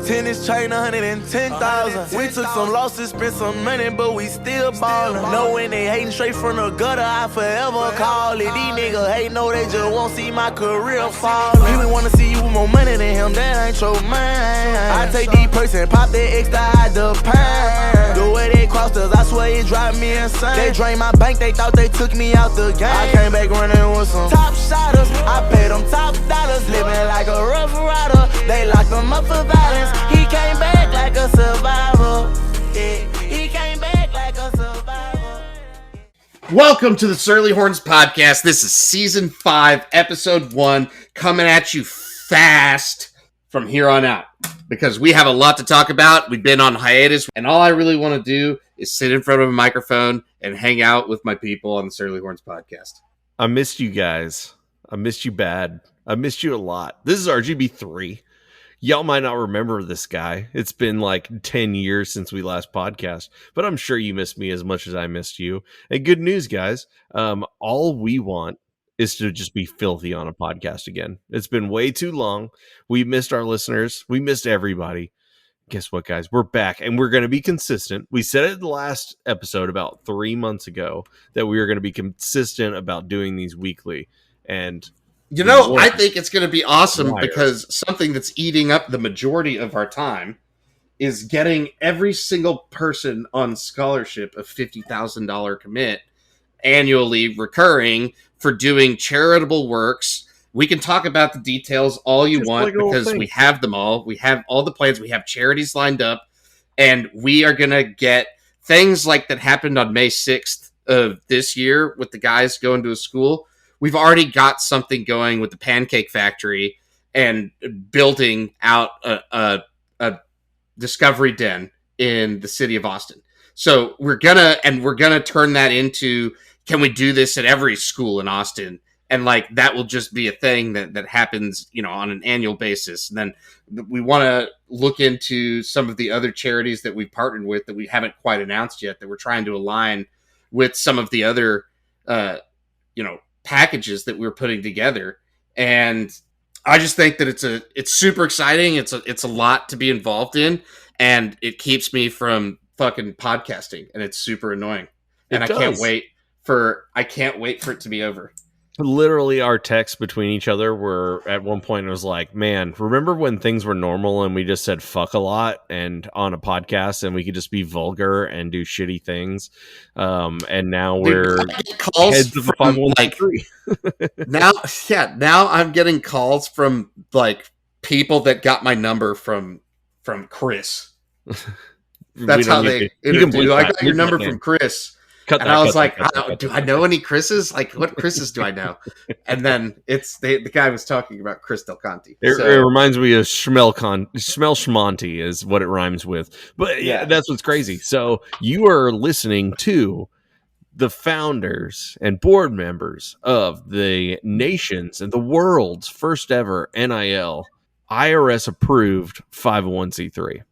Tennis chain 110,000. We took some losses, spent some money, but we still ballin'. Know when they hating straight from the gutter, I forever call it. These niggas hate, no, they just won't see my career fallin'. Really wanna see you with more money than him, that ain't your mind. I take these perks and pop that extra out the pan. The way they crossed us, I swear it drive me insane. They drained my bank, they thought they took me out the game. I came back running with some top shotters. I paid them top dollars, living like a rough rider. They locked him up for violence. He came back like a survivor. Yeah, he came back like a survivor. Welcome to the Surly Horns Podcast. This is Season 5, Episode 1, coming at you fast from here on out. Because we have a lot to talk about. We've been on hiatus, and all I really want to do is sit in front of a microphone and hang out with my people on the Surly Horns Podcast. I missed you guys. I missed you bad. I missed you a lot. This is RGB3. Y'all might not remember this guy. It's been like 10 years since we last podcast, but I'm sure you missed me as much as I missed you. And good news, guys. All we want is to just be filthy on a podcast again. It's been way too long. We missed our listeners. We missed everybody. Guess what, guys? We're back, and we're going to be consistent. We said it in the last episode about 3 months ago that we were going to be consistent about doing these weekly. And you know, I think it's going to be awesome because something that's eating up the majority of our time is getting every single person on scholarship a $50,000 commit annually recurring for doing charitable works. We can talk about the details all you want because we have them all. We have all the plans. We have charities lined up, and we are going to get things like that happened on May 6th of this year with the guys going to a school. We've already got something going with the Pancake Factory and building out a Discovery Den in the city of Austin. So we're gonna turn that into, can we do this at every school in Austin? And like that will just be a thing that happens, you know, on an annual basis. And then we want to look into some of the other charities that we've partnered with that we haven't quite announced yet, that we're trying to align with some of the other, packages that we're putting together. And I just think that it's super exciting. It's a lot to be involved in, and it keeps me from fucking podcasting, and it's super annoying. And I can't wait for it to be over. Literally, our texts between each other were at one point, it was like, man, remember when things were normal and we just said fuck a lot and on a podcast and we could just be vulgar and do shitty things? And now we're calls from like now I'm getting calls from like people that got my number from Chris. That's how they do. I got your number from Chris. I was like, do I know any Chris's? Like, what Chris's do I know? And then the guy was talking about Chris Del Conte. It reminds me of Schmonty is what it rhymes with. But yeah, that's what's crazy. So you are listening to the founders and board members of the nation's and the world's first ever NIL IRS approved 501c3.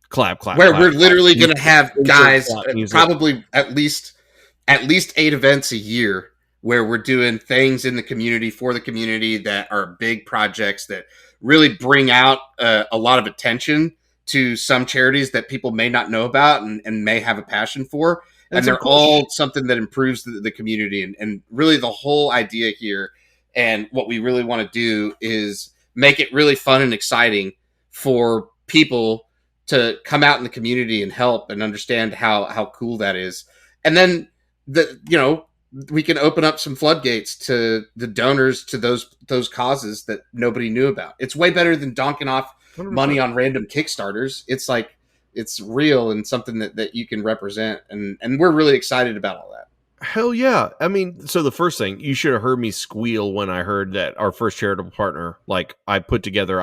Clap, where clap, we're literally going to have guys, probably at least 8 events a year where we're doing things in the community for the community that are big projects that really bring out a lot of attention to some charities that people may not know about and may have a passion for. And they're all something that improves the community. And really the whole idea here and what we really want to do is make it really fun and exciting for people to come out in the community and help and understand how cool that is. And then we can open up some floodgates to the donors to those causes that nobody knew about. It's way better than donking off 100%. Money on random Kickstarters. It's like, it's real and something that you can represent. And we're really excited about all that. Hell yeah. I mean, so the first thing, you should have heard me squeal when I heard that our first charitable partner, like I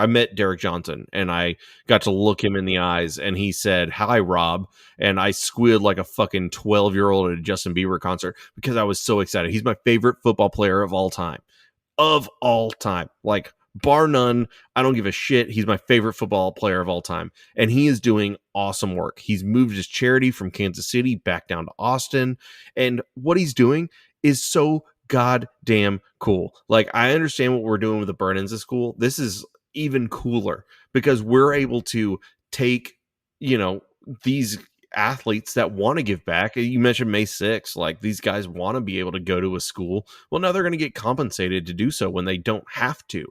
met Derek Johnson and I got to look him in the eyes and he said, "Hi, Rob." And I squealed like a fucking 12-year-old at a Justin Bieber concert because I was so excited. He's my favorite football player of all time. Like, bar none. I don't give a shit. He's my favorite football player of all time. And he is doing awesome work. He's moved his charity from Kansas City back down to Austin. And what he's doing is so goddamn cool. Like, I understand what we're doing with the burn-ins at school. This is even cooler because we're able to take, these athletes that want to give back. You mentioned May 6th, like these guys want to be able to go to a school. Well, now they're going to get compensated to do so when they don't have to,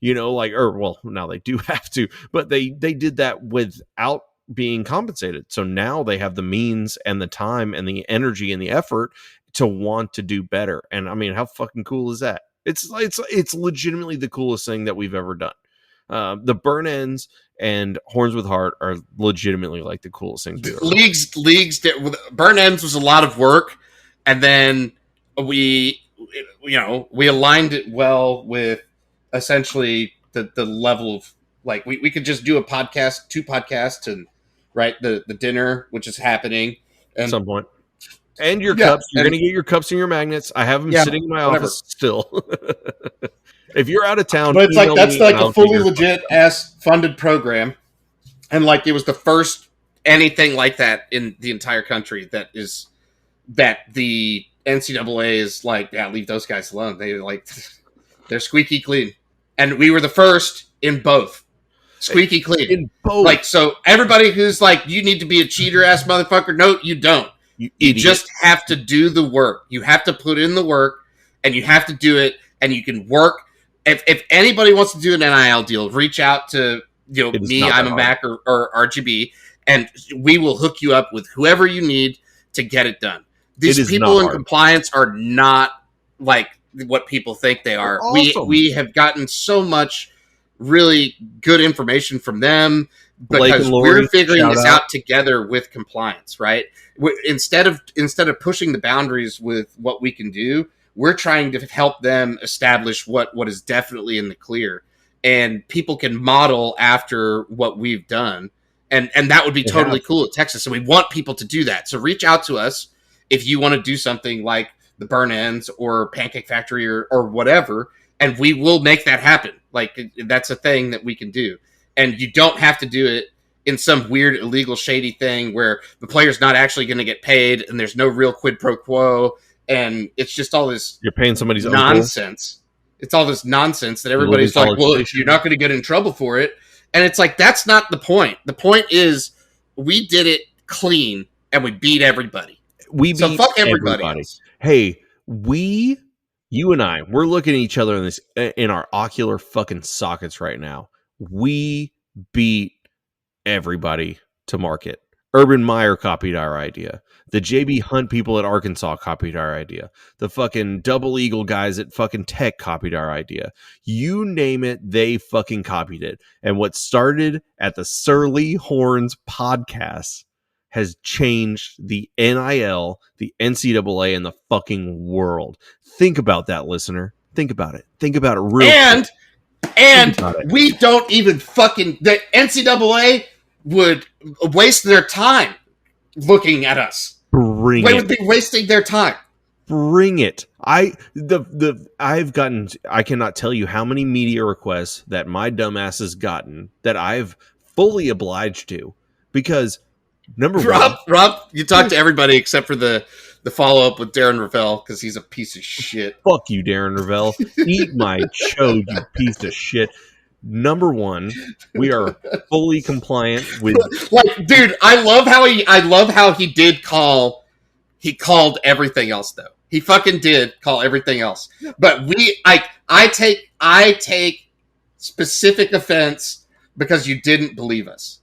now they do have to, but they did that without being compensated. So now they have the means and the time and the energy and the effort to want to do better. And I mean, how fucking cool is that? It's legitimately the coolest thing that we've ever done. The burn ends and Horns with Heart are legitimately like the coolest things we've ever leagues did, burn ends was a lot of work, and then we aligned it well with essentially the level of like we could just do a podcast, 2 podcasts, and right the dinner which is happening at some point. And your cups. You're going to get your cups and your magnets. I have them sitting in my office still. If you're out of town, but it's like that's like a fully legit ass funded program, and like it was the first anything like that in the entire country that the NCAA is like, yeah, leave those guys alone. They're squeaky clean, and we were the first in both. Squeaky clean. In both. Like, so everybody who's like, you need to be a cheater ass motherfucker. No, you don't. You just have to do the work. You have to put in the work, and you have to do it, and you can work. If anybody wants to do an NIL deal, reach out to me, I'm a Mac or RGB, and we will hook you up with whoever you need to get it done. These people in compliance are not like what people think they are. Awesome. We have gotten so much really good information from them because we're figuring this out together with compliance, right? Instead of pushing the boundaries with what we can do, we're trying to help them establish what is definitely in the clear, and people can model after what we've done. And that would be totally cool at Texas. And we want people to do that. So reach out to us if you want to do something like the Burn Ends or Pancake Factory or whatever, and we will make that happen. Like, that's a thing that we can do. And you don't have to do it in some weird, illegal, shady thing where the player's not actually going to get paid and there's no real quid pro quo. And it's just all this you're paying somebody's nonsense. Uncle. It's all this nonsense that everybody's like, well, you're not going to get in trouble for it. And it's like, that's not the point. The point is we did it clean and we beat everybody. So fuck everybody else. Hey, you and I, we're looking at each other in our ocular fucking sockets right now. We beat everybody to market. Urban Meyer copied our idea. The JB Hunt people at Arkansas copied our idea. The fucking Double Eagle guys at fucking Tech copied our idea. You name it, they fucking copied it. And what started at the Surly Horns podcast has changed the NIL, the NCAA, and the fucking world. Think about that, listener. Think about it. Think about it real quick. And we don't even fucking... The NCAA would waste their time looking at us. They would be wasting their time. Bring it. I cannot tell you how many media requests that my dumbass has gotten that I've fully obliged to, because Rob, you talk to everybody except for the follow up with Darren Ravel because he's a piece of shit. Fuck you, Darren Ravel. Eat my chode, you piece of shit. Number one, we are fully compliant with. Like, dude, I love how he did call. He called everything else though. He fucking did call everything else. But I take specific offense because you didn't believe us,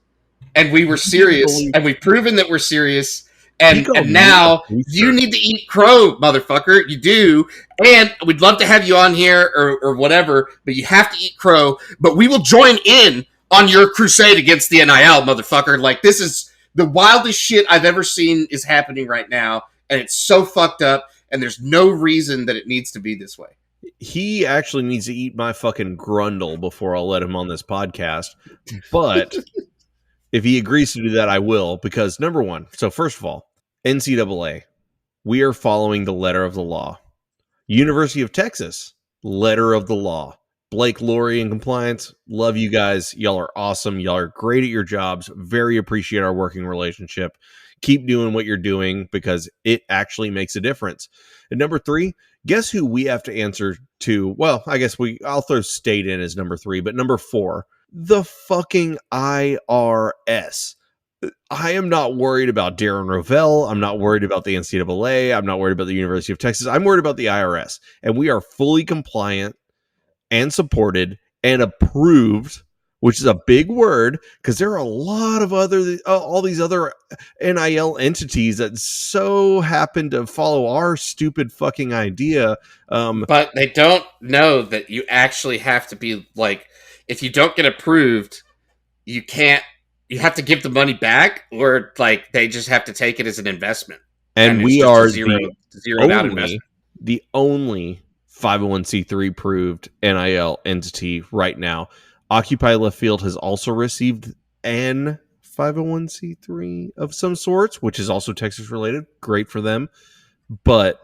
and we were serious, and we've proven that we're serious. And now you need to eat crow, motherfucker. You do. And we'd love to have you on here or whatever, but you have to eat crow. But we will join in on your crusade against the NIL, motherfucker. Like, this is the wildest shit I've ever seen is happening right now. And it's so fucked up. And there's no reason that it needs to be this way. He actually needs to eat my fucking grundle before I'll let him on this podcast. But... if he agrees to do that, I will, because number one, so first of all, NCAA, we are following the letter of the law. University of Texas, letter of the law. Blake, Lori, and compliance, love you guys. Y'all are awesome. Y'all are great at your jobs. Very appreciate our working relationship. Keep doing what you're doing because it actually makes a difference. And number three, Guess who we have to answer to? Well, I guess I'll throw state in as number 3, but number 4, the fucking IRS. I am not worried about Darren Rovell. I'm not worried about the NCAA. I'm not worried about the University of Texas. I'm worried about the IRS. And we are fully compliant and supported and approved, which is a big word because there are a lot of all these other NIL entities that so happen to follow our stupid fucking idea. But they don't know that you actually have to be like, if you don't get approved, you have to give the money back, or like they just have to take it as an investment. And we it's just are a zeroed out investment. The only 501c3 approved NIL entity right now. Occupy Left Field has also received an 501c3 of some sorts, which is also Texas related. Great for them. But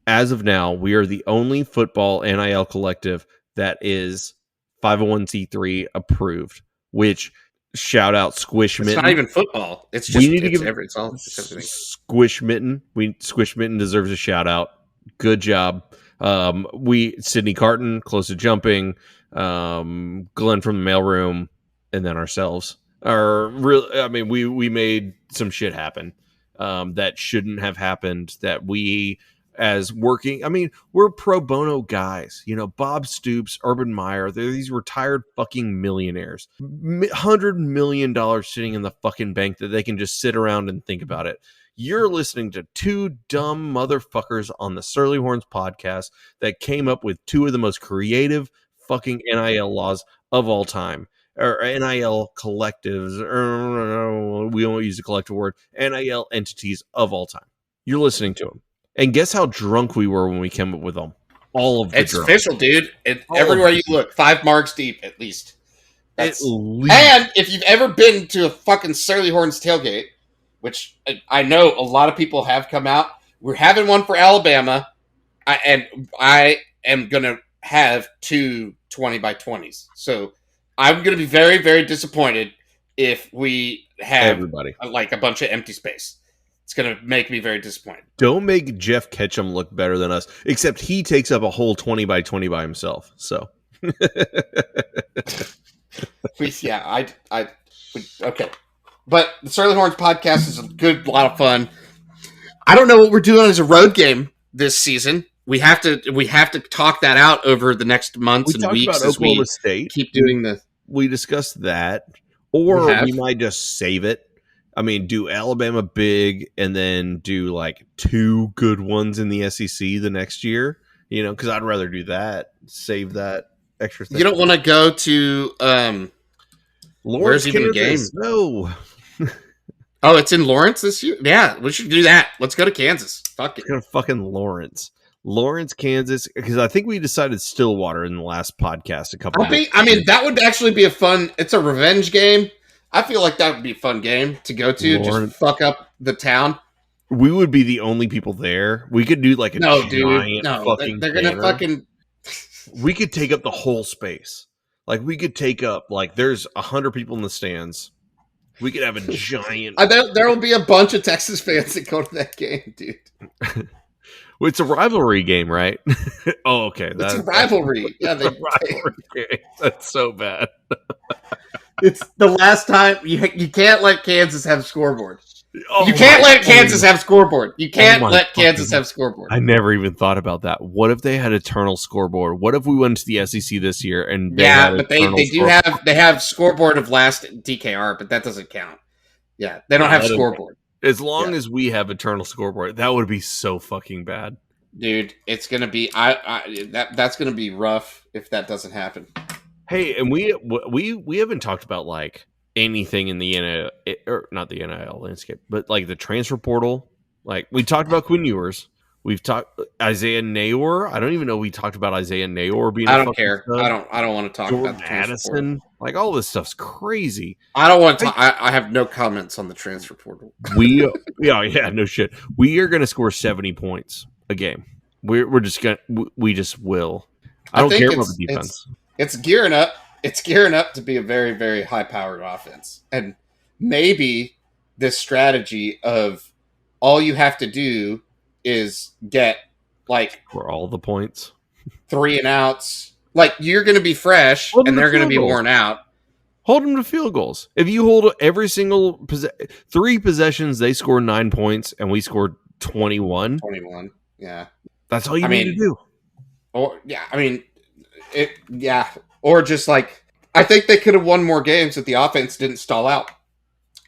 as of now, we are the only football NIL collective that is 501c3 approved, which shout out Squish Mitten. It's not even football. It's just everything. Squish Mitten. Squish Mitten deserves a shout out. Good job. Sydney Carton, Close to Jumping, Glenn from the mailroom, and then ourselves. We made some shit happen that shouldn't have happened. That we, as working, we're pro bono guys. Bob Stoops, Urban Meyer, they're these retired fucking millionaires. $100 million sitting in the fucking bank that they can just sit around and think about it. You're listening to two dumb motherfuckers on the Surly Horns podcast that came up with two of the most creative fucking NIL laws of all time. Or NIL collectives, or we won't use the collective word, NIL entities of all time. You're listening to them. And guess how drunk we were when we came up with them? All of the It's official, dude. Everywhere you look, 5 marks deep, at least. And if you've ever been to a fucking Surly Horns tailgate, which I know a lot of people have come out, we're having one for Alabama, and I am going to have 2 20x20s. So I'm going to be very, very disappointed if we have everybody like a bunch of empty space. It's going to make me very disappointed. Don't make Jeff Ketchum look better than us, except he takes up a whole 20x20 by himself. So, okay. But the Surly Horns podcast is a lot of fun. I don't know what we're doing as a road game this season. We have to talk that out over the next months and weeks as we keep doing the. We discussed that, or we might just save it. Do Alabama big and then do like 2 good ones in the SEC the next year. Because I'd rather do that. Save that extra thing. You don't want to go to Lawrence, where's even the game? No. Oh, it's in Lawrence this year? Yeah, we should do that. Let's go to Kansas. Fuck it. Let's go to fucking Lawrence, Kansas, because I think we decided Stillwater in the last podcast a couple of weeks. That would actually be it's a revenge game. I feel like that would be a fun game to go to. Just fuck up the town. We would be the only people there. We could do like giant fucking they're gonna fucking we could take up the whole space. Like we could take up there's 100 people in the stands. We could have a giant there will be a bunch of Texas fans that go to that game, dude. Well, it's a rivalry game, right? Oh, okay. It's a rivalry. Yeah, rivalry game. That's so bad. It's the last time you can't let Kansas have a scoreboard. You can't let Kansas have scoreboard. You can't let Kansas have scoreboard. I never even thought about that. What if they had eternal scoreboard? What if we went to the SEC this year and they have scoreboard of last DKR, but that doesn't count. Yeah, they don't have scoreboard. As long as we have eternal scoreboard, that would be so fucking bad, dude. It's gonna be that's gonna be rough if that doesn't happen. Hey, and we haven't talked about anything in the NIL, or not the NIL landscape, but the transfer portal. We talked about Quinn Ewers. We've talked Isaiah Nayor. I don't even know we talked about Isaiah Nayor being. I don't care. I don't want to talk Jordan about the transfer Addison. portal. All this stuff's crazy. I don't want to. I have no comments on the transfer portal. No shit. We are going to score 70 points a game. We're just gonna. We just will. I don't care about the defense. It's gearing up. It's gearing up to be a very, very high-powered offense. And maybe this strategy of all you have to do is get like for all the points, 3 and outs. Like you're going to be fresh, and they're going to be worn out. Hold them to field goals. If you hold every single 3 possessions, they score 9 points, and we scored 21. 21, yeah. That's all you need to do. Or or just like I think they could have won more games if the offense didn't stall out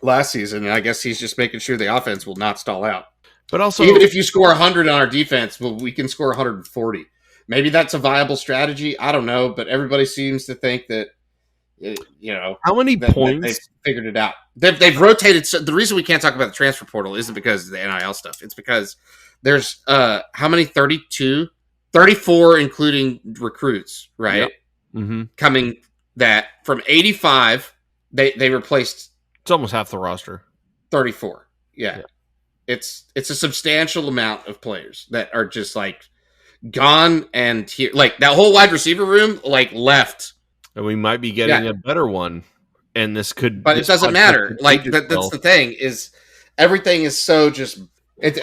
last season, and I guess he's just making sure the offense will not stall out. But also, even if you score 100 on our defense, well, we can score 140. Maybe that's a viable strategy. I don't know, but everybody seems to think that how many points they've figured it out. They've rotated. So the reason we can't talk about the transfer portal isn't because of the NIL stuff. It's because there's how many 32, 34, including recruits, right? Yep. Mm-hmm. Coming that from 85, they replaced. It's almost half the roster. 34. Yeah. It's a substantial amount of players that are just like gone, and here, like that whole wide receiver room, like left. And we might be getting a better one, and this could. But it doesn't matter. Like that's the thing is, everything is so just. It's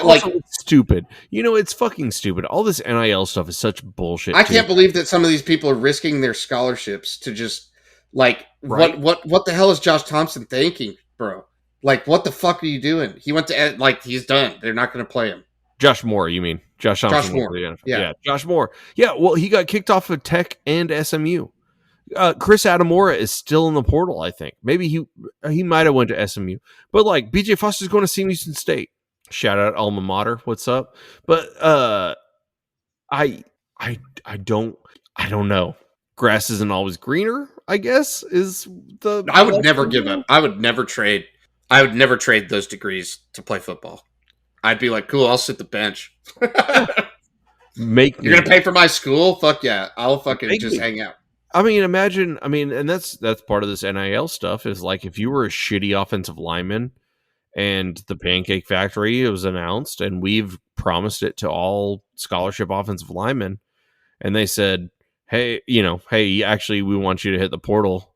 stupid. It's fucking stupid. All this NIL stuff is such bullshit. I can't believe that some of these people are risking their scholarships to just like what the hell is Josh Thompson thinking, bro? Like, what the fuck are you doing? He went to he's done. They're not going to play him. Josh Moore, you mean? Josh Thompson. Josh Moore. Yeah, Josh Moore. Yeah, well, he got kicked off of Tech and SMU. Chris Adamora is still in the portal, I think. Maybe he might have went to SMU. But, like, BJ Foster's going to Sam Houston State. Shout out alma mater. What's up? But I don't know. Grass isn't always greener, I guess, is the... I would never give up. I would never trade those degrees to play football. I'd be like, cool, I'll sit the bench. You're going to pay for my school? Fuck yeah. I'll fucking just hang out. I mean, imagine, and that's part of this NIL stuff is like if you were a shitty offensive lineman and the Pancake Factory was announced and we've promised it to all scholarship offensive linemen, and they said, hey, actually, we want you to hit the portal.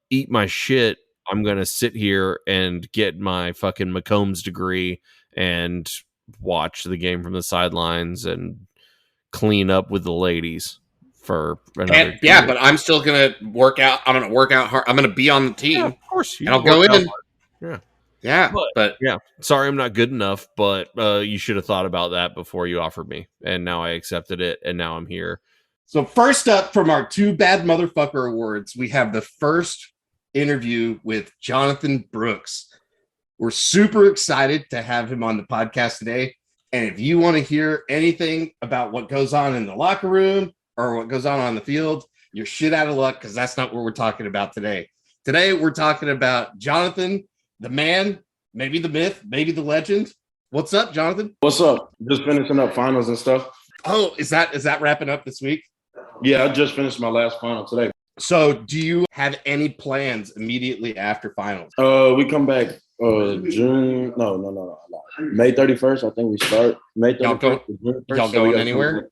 Eat my shit. I'm going to sit here and get my fucking McCombs degree and watch the game from the sidelines and clean up with the ladies for another year. But I'm still going to work out. I'm going to work out hard. I'm going to be on the team. Yeah, of course. And I'll go in. Yeah. But sorry, I'm not good enough, but you should have thought about that before you offered me. And now I accepted it. And now I'm here. So first up from our 2 Bad Motherfucker Awards, we have the first interview with Jonathon Brooks. We're super excited to have him on the podcast today. And if you want to hear anything about what goes on in the locker room or what goes on the field, you're shit out of luck because that's not what we're talking about today. Today, we're talking about Jonathon, the man, maybe the myth, maybe the legend. What's up, Jonathon? What's up? Just finishing up finals and stuff. Oh, is that wrapping up this week? Yeah, I just finished my last final today. So do you have any plans immediately after finals? We come back June. No. May 31st, I think we start. May 31st. Y'all going anywhere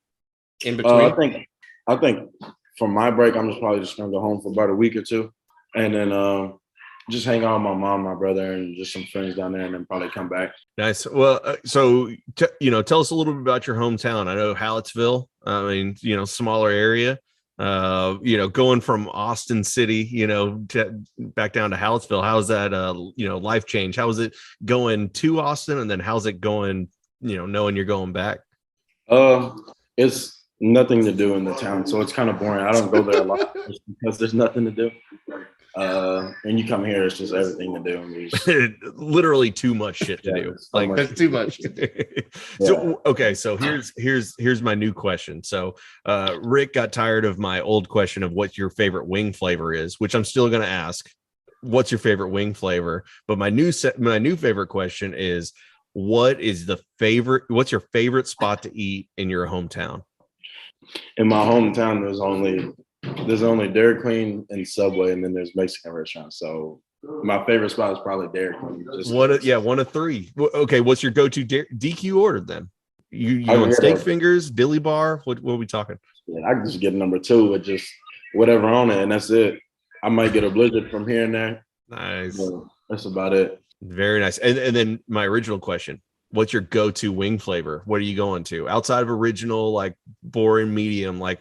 in between? I think for my break, I'm probably just going to go home for about a week or 2. And then just hang out with my mom, my brother, and just some friends down there, and then probably come back. Nice. Well, so tell us a little bit about your hometown. I know Hallettsville. Smaller area. Going from Austin City, back down to Hallettsville. How's that? Life change. How is it going to Austin, and then how's it going? Knowing you're going back. It's nothing to do in the town, so it's kind of boring. I don't go there a lot because there's nothing to do. And you come here, it's just everything to do. Literally too much shit to do. That's too much. So okay, so here's my new question. So Rick got tired of my old question of what your favorite wing flavor is, which I'm still gonna ask. What's your favorite wing flavor? But my new favorite question is what's your favorite spot to eat in your hometown? In my hometown, there's only Dairy Queen and Subway, and then there's Mexican restaurants. So my favorite spot is probably Dairy Queen. One of 3. Okay, what's your go-to DQ order then? You want steak fingers, dilly bar? What are we talking? Yeah, I can just get number 2 with just whatever on it, and that's it. I might get a blizzard from here and there. Nice. That's about it. Very nice. And then my original question: What's your go-to wing flavor? What are you going to? Outside of original, like boring, medium, like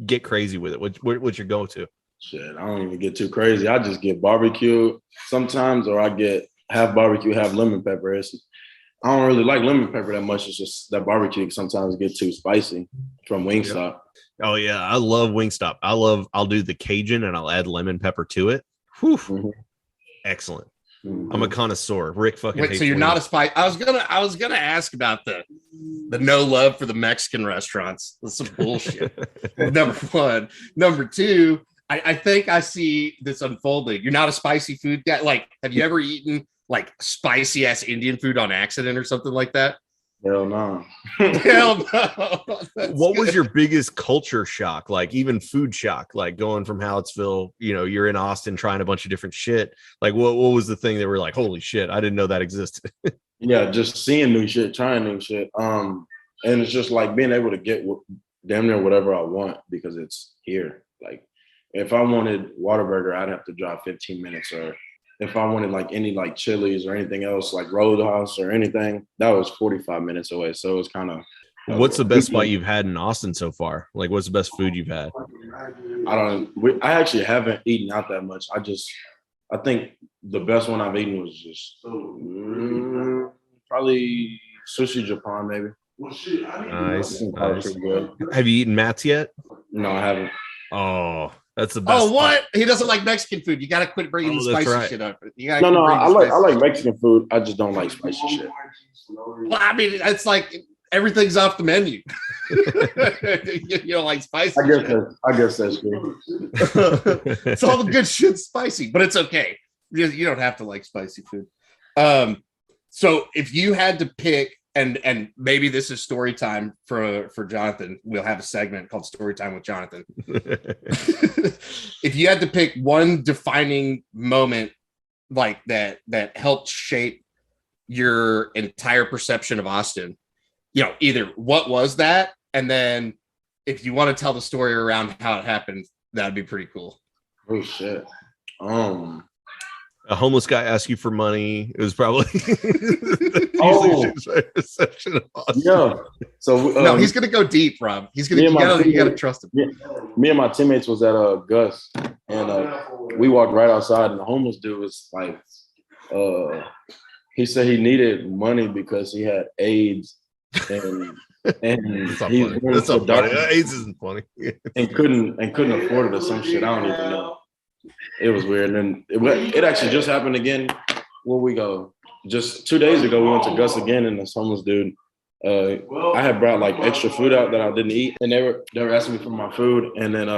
get crazy with it. What's your go-to? Shit, I don't even get too crazy. I just get barbecue sometimes, or I get half barbecue, half lemon pepper. I don't really like lemon pepper that much. It's just that barbecue can sometimes get too spicy from Wingstop. Oh yeah, I love Wingstop. I'll do the Cajun and I'll add lemon pepper to it. Whew. Mm-hmm. Excellent. Mm-hmm. I'm a connoisseur. Rick fucking hates so you're wings. not a spice. I was gonna ask about the no love for the Mexican restaurants. That's some bullshit. Number one. Number two, I think I see this unfolding. You're not a spicy food guy. Like, have you ever eaten like spicy ass Indian food on accident or something like that? Hell no. Hell no. What was your biggest culture shock? Like even food shock, like going from Hallettsville, you're in Austin trying a bunch of different shit. Like what was the thing that were like, holy shit, I didn't know that existed? Yeah, just seeing new shit, trying new shit. And it's just like being able to get damn near whatever I want because it's here. Like if I wanted Whataburger, I'd have to drive 15 minutes, or if I wanted like any like Chili's or anything else, like Roadhouse or anything, that was 45 minutes away. So it was kind of. What's the best spot you've had in Austin so far? Like, what's the best food you've had? I actually haven't eaten out that much. I think the best one I've eaten was just probably Sushi Japan, maybe. Nice. Have you eaten Matt's yet? No, I haven't. Oh, that's the best. Oh, what? He doesn't like Mexican food. You got to quit bringing the spicy shit up. No, I like Mexican food. I just don't like spicy shit. Well, I mean, it's like everything's off the menu. You don't like spicy. I guess that's true. It's all the good shit's spicy, but it's okay. You don't have to like spicy food. So if you had to pick, and maybe this is story time for Jonathan, we'll have a segment called Story Time with Jonathan. If you had to pick one defining moment like that helped shape your entire perception of Austin, either what was that, and then if you want to tell the story around how it happened, that'd be pretty cool. Oh shit. A homeless guy asked you for money. It was probably reception of Austin. Yeah. So no, he's gonna go deep, Rob. He's gonna you gotta trust him. Me and my teammates was at Gus, and we walked right outside, and the homeless dude was like, he said he needed money because he had AIDS, and that's not funny. AIDS isn't funny. and couldn't afford it or some shit. I don't even know. It was weird, and it actually just happened again. Where we go? Just 2 days ago, we went to Gus again, and this homeless dude. I had brought like extra food out that I didn't eat, and they were asking me for my food, and then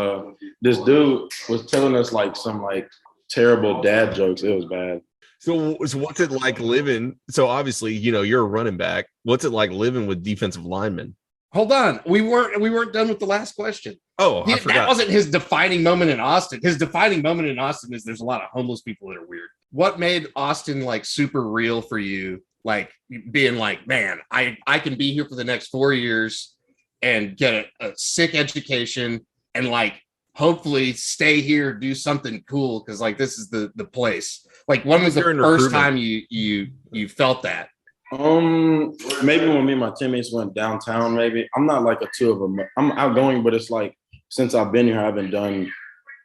this dude was telling us like some like terrible dad jokes. It was bad. So what's it like living? So obviously, you're a running back. What's it like living with defensive linemen? Hold on, we weren't done with the last question. Oh, I forgot. That wasn't his defining moment in Austin. His defining moment in Austin is there's a lot of homeless people that are weird. What made Austin like super real for you? Like being like, man, I can be here for the next 4 years and get a sick education and like hopefully stay here, do something cool because like this is the place. Like when was the first time you felt that? Maybe when me and my teammates went downtown. Maybe I'm not like a two of them. I'm outgoing, but it's like since I've been here, I haven't done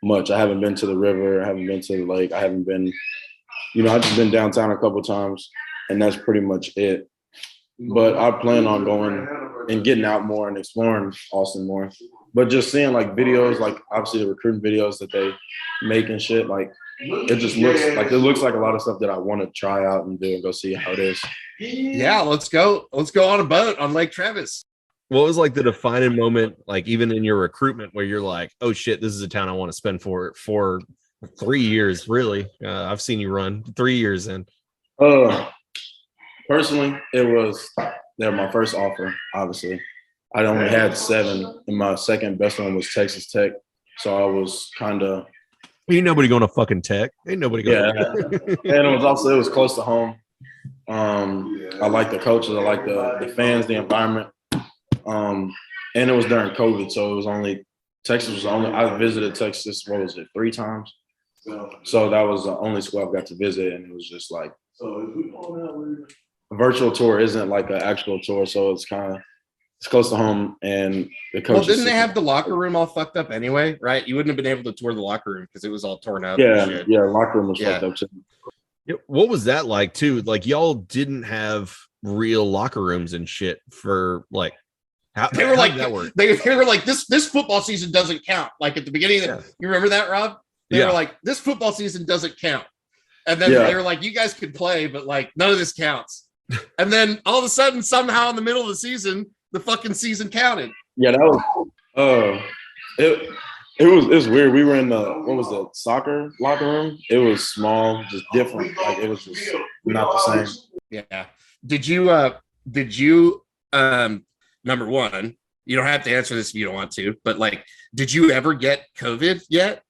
much. I haven't been to the river. I haven't been to the lake. I haven't been, I've just been downtown a couple times, and that's pretty much it. But I plan on going and getting out more and exploring Austin more. But just seeing like videos, like obviously the recruiting videos that they make and shit, like it just looks like a lot of stuff that I want to try out and do and go see how it is. Yeah, let's go on a boat on Lake Travis. What was like the defining moment, like even in your recruitment, where you're like, oh shit, this is a town I want to spend for 3 years, really? I've seen you run 3 years in. Personally, it was my first offer, obviously. I only had 7, and my second best one was Texas Tech. So I was kind of... Ain't nobody going to fucking Tech. Ain't nobody going to and it was close to home. I like the coaches. I like the fans, the environment. And it was during COVID, so it was only I visited Texas, 3 times? So that was the only school I got to visit, and it was just like virtual tour isn't like an actual tour, so it's close to home, and the coach. Well, didn't they have the locker room all fucked up anyway? Right? You wouldn't have been able to tour the locker room because it was all torn up. Yeah, and shit. yeah, locker room was fucked up too. What was that like too? Like y'all didn't have real locker rooms and shit for like. How They were like did that work? They were like this football season doesn't count. Like at the beginning of you remember that, Rob? They were like, this football season doesn't count. And then they were like, you guys could play, but like none of this counts. And then all of a sudden, somehow in the middle of the season, the fucking season counted. Yeah, that was it was weird. We were in the soccer locker room. It was small, just different. Like it was just not the same. Yeah. Did you number one, you don't have to answer this if you don't want to, but like, did you ever get COVID yet?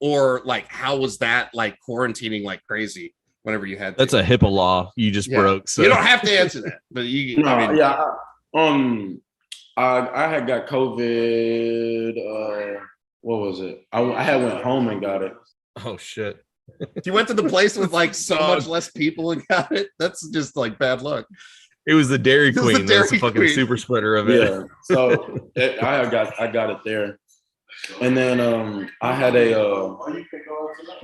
Or like, how was that like quarantining like crazy whenever you had? That's a HIPAA law you just broke. So you don't have to answer that, but you. No, I mean, I had got COVID. What was it? I had went home and got it. Oh shit! You went to the place with like so much less people and got it. That's just like bad luck. It was the Dairy Queen. That's the fucking super spreader of it. Yeah. So I got it there, and then I had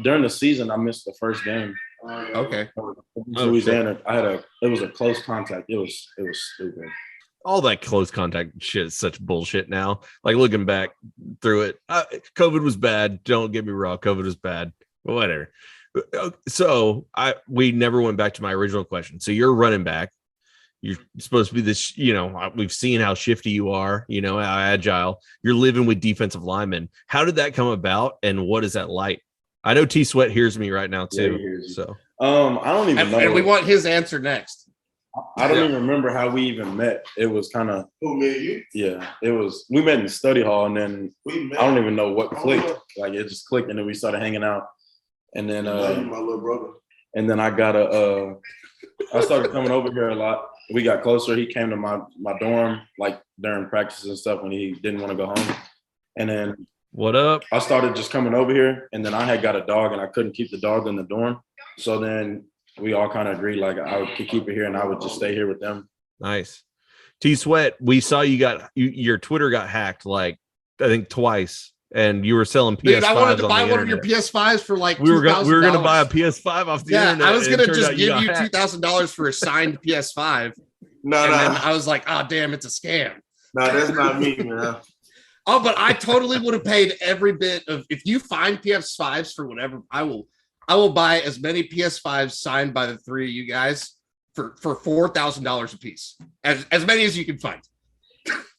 during the season I missed the first game. Okay. Louisiana. It was a close contact. It was stupid. All that close contact shit is such bullshit now. Like looking back through it, COVID was bad. Don't get me wrong, COVID was bad. Whatever. So we never went back to my original question. So you're running back. You're supposed to be this, we've seen how shifty you are, how agile. You're living with defensive linemen. How did that come about, and what is that like? I know T Sweat hears me right now too. Yeah, so I don't even know. And we want his answer next. I don't even remember how we even met. It was kind of who, me and you? Yeah, it was. We met in the study hall, and then I don't even know what clicked. Like it just clicked, and then we started hanging out. And then my little brother. And then I started coming over here a lot. We got closer. He came to my dorm like during practices and stuff when he didn't want to go home. And then what up? I started just coming over here, and then I had got a dog, and I couldn't keep the dog in the dorm. So then we all kind of agreed like I could keep it here, and I would just stay here with them. Nice. T Sweat, we saw your Twitter got hacked like I think twice. And you were selling PS5s. Dude, I wanted to buy one of your PS5s for like we were going to buy a PS5 off the internet. I was going to just give you $2,000 for a signed PS5. No. Then I was like, oh, damn, it's a scam. No, that's not me, man. Oh, but I totally would have paid every bit of, if you find PS5s for whatever, I will buy as many PS5s signed by the three of you guys for $4,000 a piece. As many as you can find.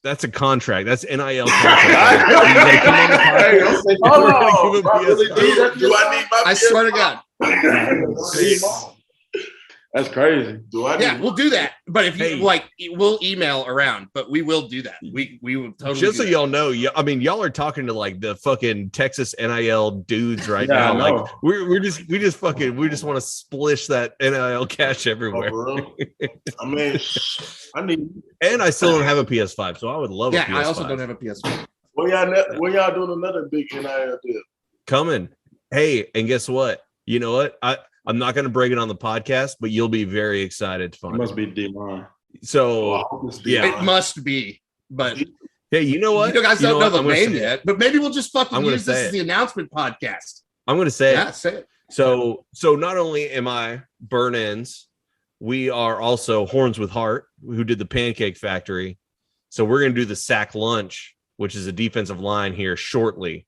That's a contract. That's NIL contract. I swear to God. That's crazy. We'll do that. But if you we'll email around, but we will do that. We will totally. Just so y'all know, y'all are talking to like the fucking Texas NIL dudes right now. Like we just want to splish that NIL cash everywhere. I mean, and I still don't have a PS5, so I would love a PS5. Yeah, I also don't have a PS5. When y'all doing another big NIL deal? Coming. Hey, and guess what? You know what? I'm not going to break it on the podcast, but you'll be very excited to find it. Must be D-line. So, it must be. But hey, you know what? You guys don't know the name yet, but maybe we'll just fucking use this as the announcement podcast. I'm going to say it. Say it. So not only am I Burn Ends, we are also Horns with Heart, who did the Pancake Factory. So we're going to do the Sack Lunch, which is a defensive line here shortly.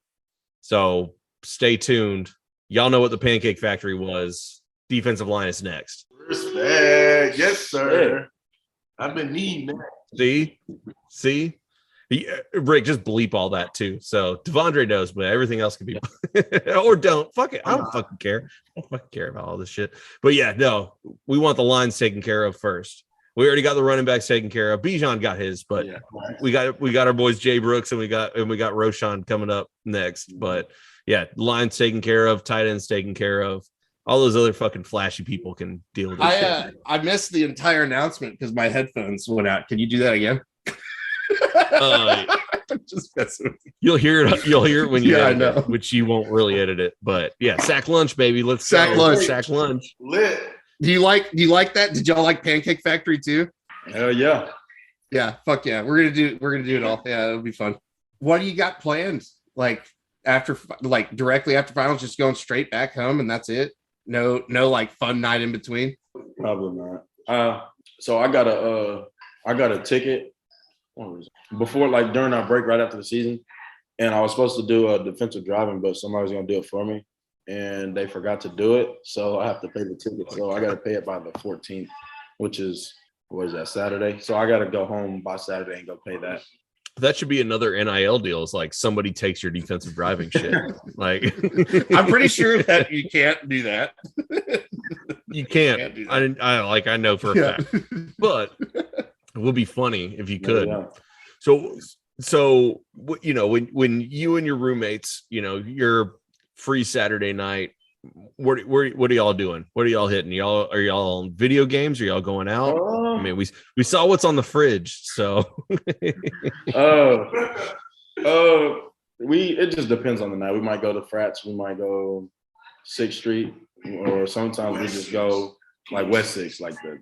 So stay tuned. Y'all know what the Pancake Factory was. Defensive line is next. Respect. Yes, sir. I've been needing that. See? Rick, just bleep all that too. So Devondre knows, but everything else can be or don't. Fuck it. I don't fucking care. I don't fucking care about all this shit. But yeah, no, we want the lines taken care of first. We already got the running backs taken care of. Bijan got his, but we got our boys Jay Brooks and we got Roshan coming up next. But yeah, lines taken care of, tight ends taken care of. All those other fucking flashy people can deal with this. I missed the entire announcement because my headphones went out. Can you do that again? Just you'll hear it when you edit it, which you won't really edit it. But yeah, sack lunch, baby. Let's sack lunch. Sack lunch. Lit. Do you like that? Did y'all like Pancake Factory too? Hell yeah. Yeah, fuck yeah. We're gonna do it all. Yeah, it'll be fun. What do you got planned? Like directly after finals, just going straight back home and that's it? No like fun night in between? Probably not. So I got a ticket before, like during our break right after the season, and I was supposed to do a defensive driving, but somebody was gonna do it for me, and they forgot to do it, so I have to pay the ticket. So I got to pay it by the 14th, which is what is that, Saturday? So I got to go home by Saturday and go pay that. That should be another NIL deal. It's like somebody takes your defensive driving shit. Like, I'm pretty sure that you can't do that. You can't. Do that. I know for a fact, but it would be funny if you could. Yeah. So you know, when you and your roommates, you know, you're free Saturday night, what are y'all doing? What are y'all hitting? Are y'all on video games? Are y'all going out? I mean, we saw what's on the fridge, so. It just depends on the night. We might go to Frats. We might go 6th Street, or sometimes we just go like West 6, like the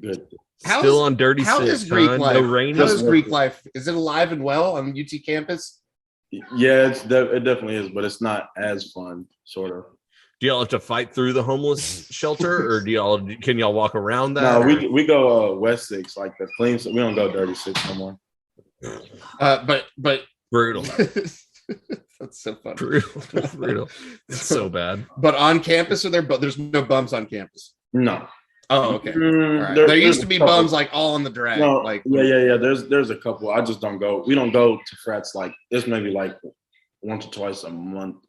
good. Still on Dirty 6. How is Greek life? No rain. How is Greek life? Is it alive and well on UT campus? Yeah, it definitely is, but it's not as fun, sort of. Do y'all have to fight through the homeless shelter, or can y'all walk around that? No, we go West 6, like the clean. We don't go Dirty 6 no more. But brutal. That's so funny. Brutal. It's so bad. But on campus, there's no bums on campus? No. Oh, okay. Right. There used to be bums like all on the drag. No, like yeah. There's a couple. I just don't go. We don't go to Frats like this. Maybe like once or twice a month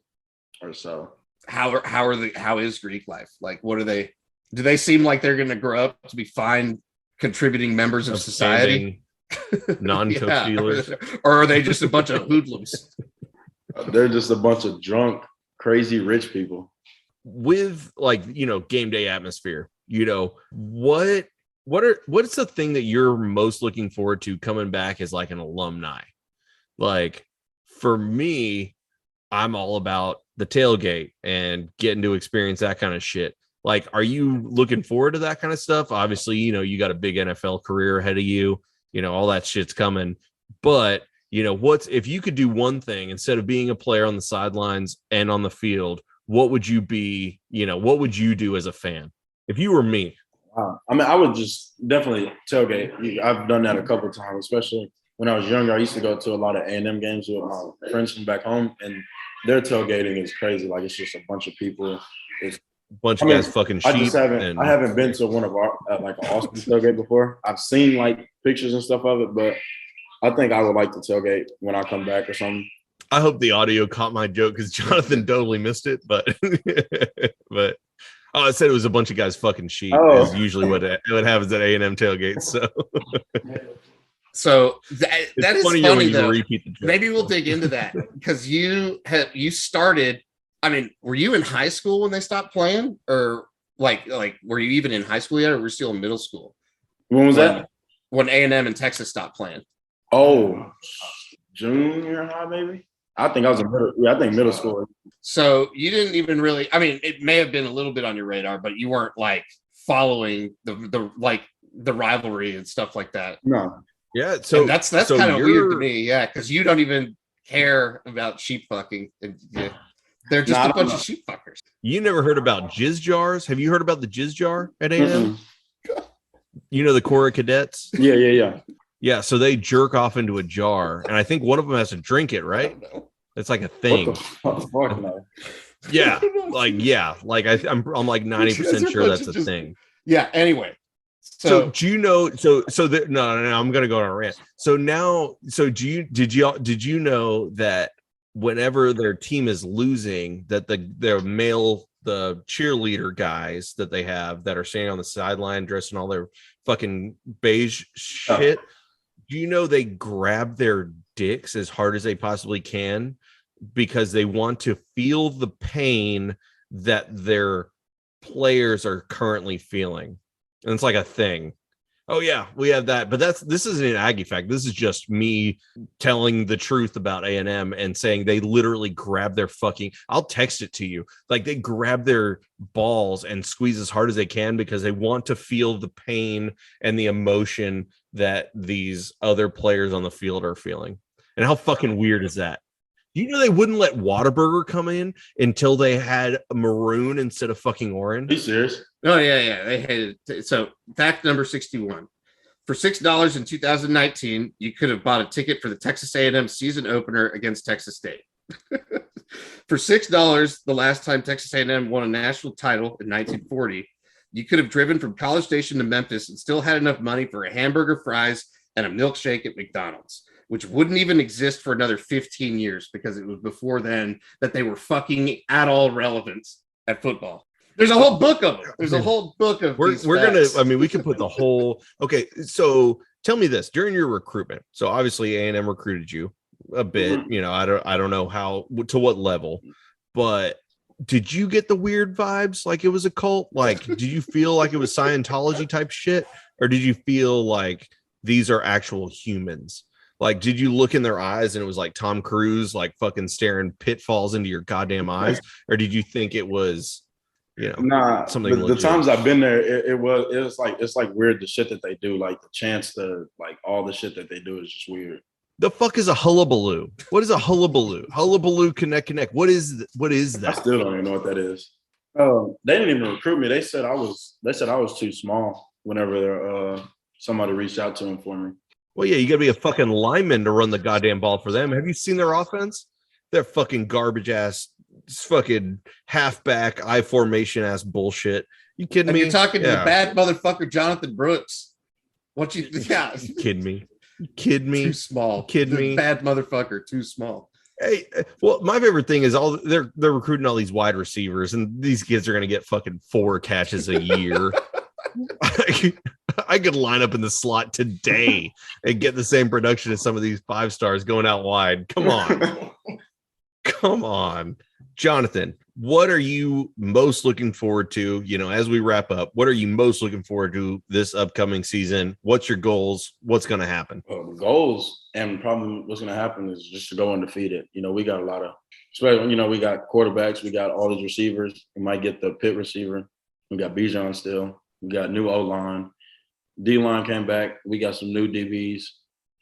or so. How is Greek life? Like, what are they? Do they seem like they're going to grow up to be fine, contributing members of society? Non-coke dealers, or are they just a bunch of hoodlums? They're just a bunch of drunk, crazy rich people. With like, you know, game day atmosphere. You know, what's the thing that you're most looking forward to coming back as like an alumni? Like for me, I'm all about the tailgate and getting to experience that kind of shit. Like, are you looking forward to that kind of stuff? Obviously, you know, you got a big NFL career ahead of you, you know, all that shit's coming. But, you know, if you could do one thing instead of being a player on the sidelines and on the field, what would you be, you know, what would you do as a fan? If you were me. I mean, I would just definitely tailgate. I've done that a couple of times, especially when I was younger. I used to go to a lot of A&M games with my friends from back home, and their tailgating is crazy. Like, it's just a bunch of people. It's a bunch of guys fucking sheep. I haven't been to one of our like an Austin tailgate before. I've seen like pictures and stuff of it, but I think I would like to tailgate when I come back or something. I hope the audio caught my joke because Jonathan totally missed it, but I said it was a bunch of guys fucking sheep. Is usually what happens at A&M tailgates. So that is funny though. Repeat the joke. Maybe we'll dig into that because you started. I mean, were you in high school when they stopped playing, or like were you even in high school yet, or were you still in middle school? When was that? When A&M and Texas stopped playing. Oh, junior high, maybe. I think I was in middle. Yeah, I think middle school. So you didn't even really. I mean, it may have been a little bit on your radar, but you weren't like following the rivalry and stuff like that. No. Yeah. So and that's kind of weird to me. Yeah, because you don't even care about sheep fucking. Yeah. They're just a bunch of sheep fuckers. You never heard about jizz jars? Have you heard about the jizz jar at A&M? You know the Corps Cadets? Yeah. Yeah, so they jerk off into a jar, and I think one of them has to drink it, right? It's like a thing. What the fuck, no? Yeah, I'm like 90% sure that's a thing. Yeah. Anyway, so do you know? So no, I'm gonna go on a rant. So now, did you know that whenever their team is losing, that the cheerleader guys that they have that are standing on the sideline dressed in all their fucking beige shit. Do you know they grab their dicks as hard as they possibly can because they want to feel the pain that their players are currently feeling? And it's like a thing. Oh yeah, we have that, but this isn't an Aggie fact. This is just me telling the truth about A&M and saying they literally grab their fucking. I'll text it to you. Like they grab their balls and squeeze as hard as they can because they want to feel the pain and the emotion that these other players on the field are feeling. And how fucking weird is that? Do you know they wouldn't let Whataburger come in until they had maroon instead of fucking orange? Are you serious? Oh, yeah. They hated it. So, fact number 61. For $6 in 2019, you could have bought a ticket for the Texas A&M season opener against Texas State. For $6, the last time Texas A&M won a national title in 1940, you could have driven from College Station to Memphis and still had enough money for a hamburger, fries, and a milkshake at McDonald's, which wouldn't even exist for another 15 years because it was before then that they were fucking at all relevant at football. There's a whole book of them. There's a whole book of we're gonna. I mean, we can put the whole. Okay, so tell me this during your recruitment. So obviously A&M recruited you a bit. You know, I don't know how to what level, but did you get the weird vibes like it was a cult? Like, did you feel like it was Scientology type shit, or did you feel like these are actual humans? Like, did you look in their eyes and it was like Tom Cruise, like fucking staring pitfalls into your goddamn eyes, or did you think it was? You know, something the times I've been there, it's like weird the shit that they do, like the chance to like all the shit that they do is just weird. The fuck is a hullabaloo? What is a hullabaloo? Hullabaloo connect. What is that? I still don't even know what that is. They didn't even recruit me. They said I was too small whenever somebody reached out to them for me. Well, yeah, you gotta be a fucking lineman to run the goddamn ball for them. Have you seen their offense? They're fucking garbage ass. It's fucking halfback I formation ass bullshit. You kidding me? You're talking to the bad motherfucker Jonathon Brooks. What you? Yeah, you kidding me? You kidding me? Too small. Kidding me? Bad motherfucker. Too small. Hey, well, my favorite thing is they're recruiting all these wide receivers, and these kids are gonna get fucking 4 catches a year. I could line up in the slot today and get the same production as some of these 5 stars going out wide. Come on. Come on. Jonathan, what are you most looking forward to, you know, as we wrap up? What are you most looking forward to this upcoming season? What's your goals? What's going to happen? The goals and probably what's going to happen is just to go undefeated. You know, we got a lot of, especially, you know, we got quarterbacks, we got all these receivers. We might get the Pitt receiver. We got Bijan still. We got new O-line. D-line came back. We got some new DBs.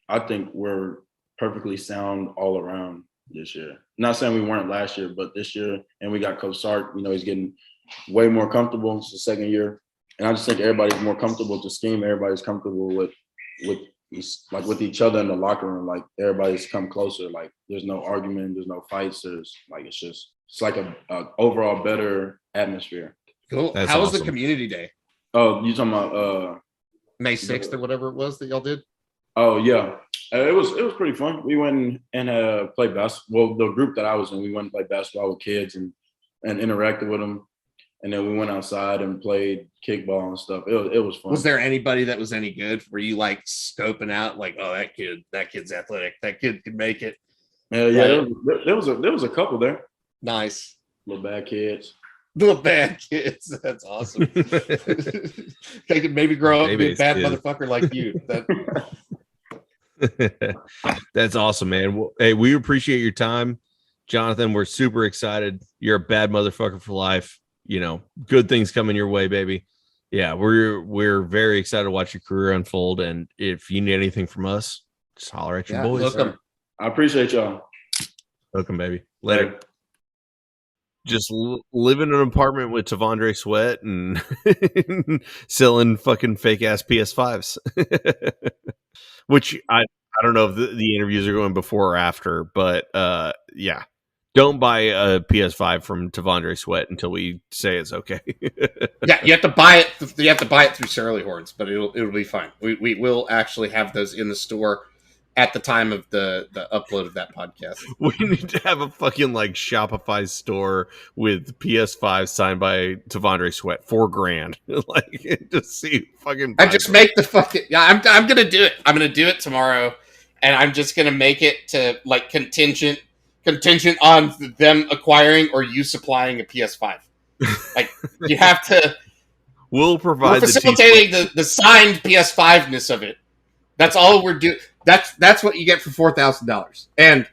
I think we're perfectly sound all around this year. Not saying we weren't last year, but this year, and we got Coach Sark, you know, he's getting way more comfortable. It's the second year. And I just think everybody's more comfortable to scheme. Everybody's comfortable with each other in the locker room. Like everybody's come closer. Like there's no argument, there's no fights. It's like a overall better atmosphere. Cool. That's How was awesome. the community day? Oh, you talking about May 6th or whatever it was that y'all did? Oh yeah, it was pretty fun. We went and played basketball. Well, the group that I was in, we went and played basketball with kids and interacted with them, and then we went outside and played kickball and stuff. It was fun. Was there anybody that was any good? Were you like scoping out like, oh, that kid's athletic, that kid could make it? Yeah. There was a couple there. Nice. Little bad kids. Little bad kids. That's awesome. They could maybe grow up and be a bad motherfucker like you. That's awesome, man. Well, hey, we appreciate your time, Jonathan. We're super excited. You're a bad motherfucker for life. You know, good things coming your way, baby. Yeah, we're very excited to watch your career unfold. And if you need anything from us, just holler at your boys. Welcome. I appreciate y'all. Welcome, baby. Later. Just live in an apartment with Tavondre Sweat and selling fucking fake ass PS5s. Which I don't know if the interviews are going before or after, but yeah, don't buy a PS5 from Tavondre Sweat until we say it's okay. Yeah, you have to buy it. You have to buy it through Surly Hordes, but it'll be fine. We will actually have those in the store at the time of the upload of that podcast. We need to have a fucking like Shopify store with PS5 signed by Tavondre Sweat, $4,000. Like just see fucking. I just make the fucking. Yeah, I'm gonna do it. I'm gonna do it tomorrow, and I'm just gonna make it to like contingent on them acquiring or you supplying a PS5. Like you have to. We'll provide We're facilitating the signed PS5-ness of it. That's all we're doing. That's what you get for $4,000. And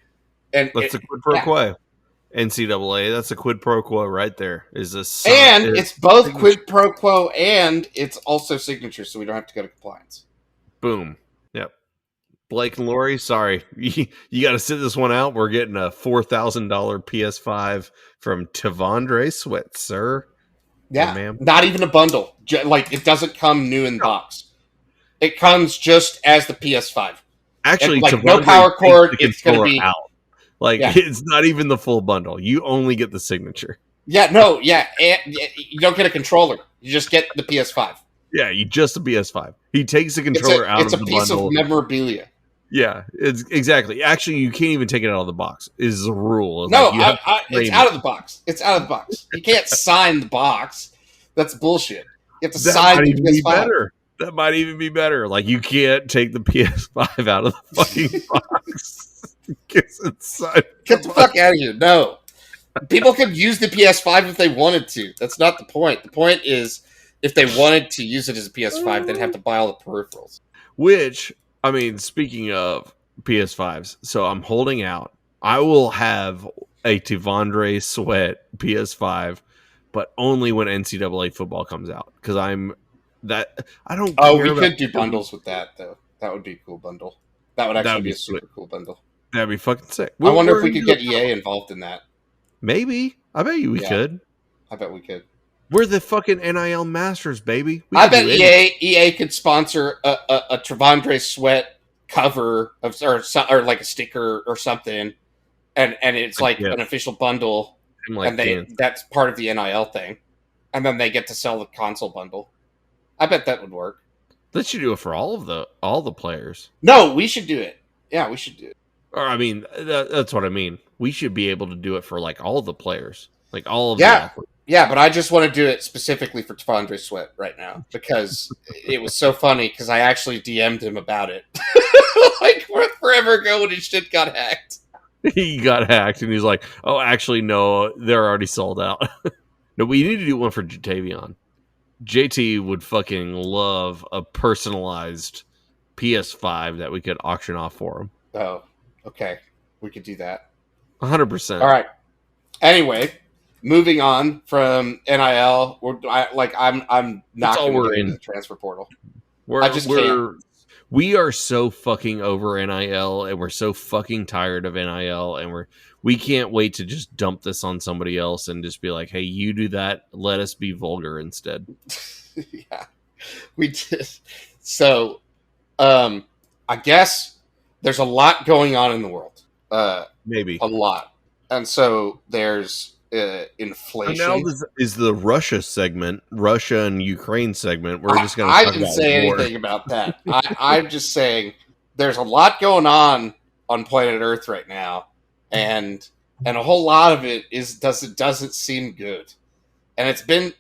that's a quid pro quo. NCAA, that's a quid pro quo right there. It's both quid pro quo and it's also signature, so we don't have to go to compliance. Boom. Yep. Blake and Lori, sorry. You got to sit this one out. We're getting a $4,000 PS5 from Tavondre Sweat, sir. Yeah, ma'am. Not even a bundle. Like, it doesn't come new in the box. It comes just as the PS5. Actually, like no power cord. It's going to be out. Like, it's not even the full bundle. You only get the signature. Yeah, no, yeah. And you don't get a controller. You just get the PS5. Yeah, you just a PS5. He takes the controller out of the bundle. It's a piece of memorabilia. Yeah, it's exactly. Actually, you can't even take it out of the box. Is the rule? No, it's out of the box. It's out of the box. You can't sign the box. That's bullshit. You have to sign the PS5. That might even be better. Like, you can't take the PS5 out of the fucking box. Get the fuck out of here. No. People could use the PS5 if they wanted to. That's not the point. The point is, if they wanted to use it as a PS5, they'd have to buy all the peripherals. Which, I mean, speaking of PS5s, so I'm holding out. I will have a Tavondre Sweat PS5, but only when NCAA football comes out. Because I don't. Oh, we could do bundles with that though. That would be a cool bundle. That would actually be a super cool bundle. That'd be fucking sick. I wonder if we could get EA involved in that. Maybe. I bet you we could. I bet we could. We're the fucking NIL masters, baby. I bet EA could sponsor a Tavondre Sweat cover or like a sticker or something, and it's like an official bundle, and that's part of the NIL thing, and then they get to sell the console bundle. I bet that would work. They should do it for all the players. No, we should do it. Yeah, we should do it. Or I mean, that's what I mean. We should be able to do it for like all the players, like all of the athletes. Yeah, but I just want to do it specifically for Tavondre Sweat right now because it was so funny because I actually DM'd him about it. Like forever ago when his shit got hacked. He got hacked and he's like, oh, actually, no, they're already sold out. No, we need to do one for Jatavion. JT would fucking love a personalized PS5 that we could auction off for him. Oh, okay. We could do that. 100%. All right. Anyway, moving on from NIL, I'm not going to get in the transfer portal. We are so fucking over NIL, and we're so fucking tired of NIL, and we can't wait to just dump this on somebody else and just be like, hey, you do that. Let us be vulgar instead. Yeah, we did. So, I guess there's a lot going on in the world. Maybe a lot. And so there's inflation. And now this is the Russia segment, Russia and Ukraine segment. We're just going to talk about war. I didn't say anything about that. I'm just saying there's a lot going on planet Earth right now, and a whole lot of it doesn't seem good. And it's been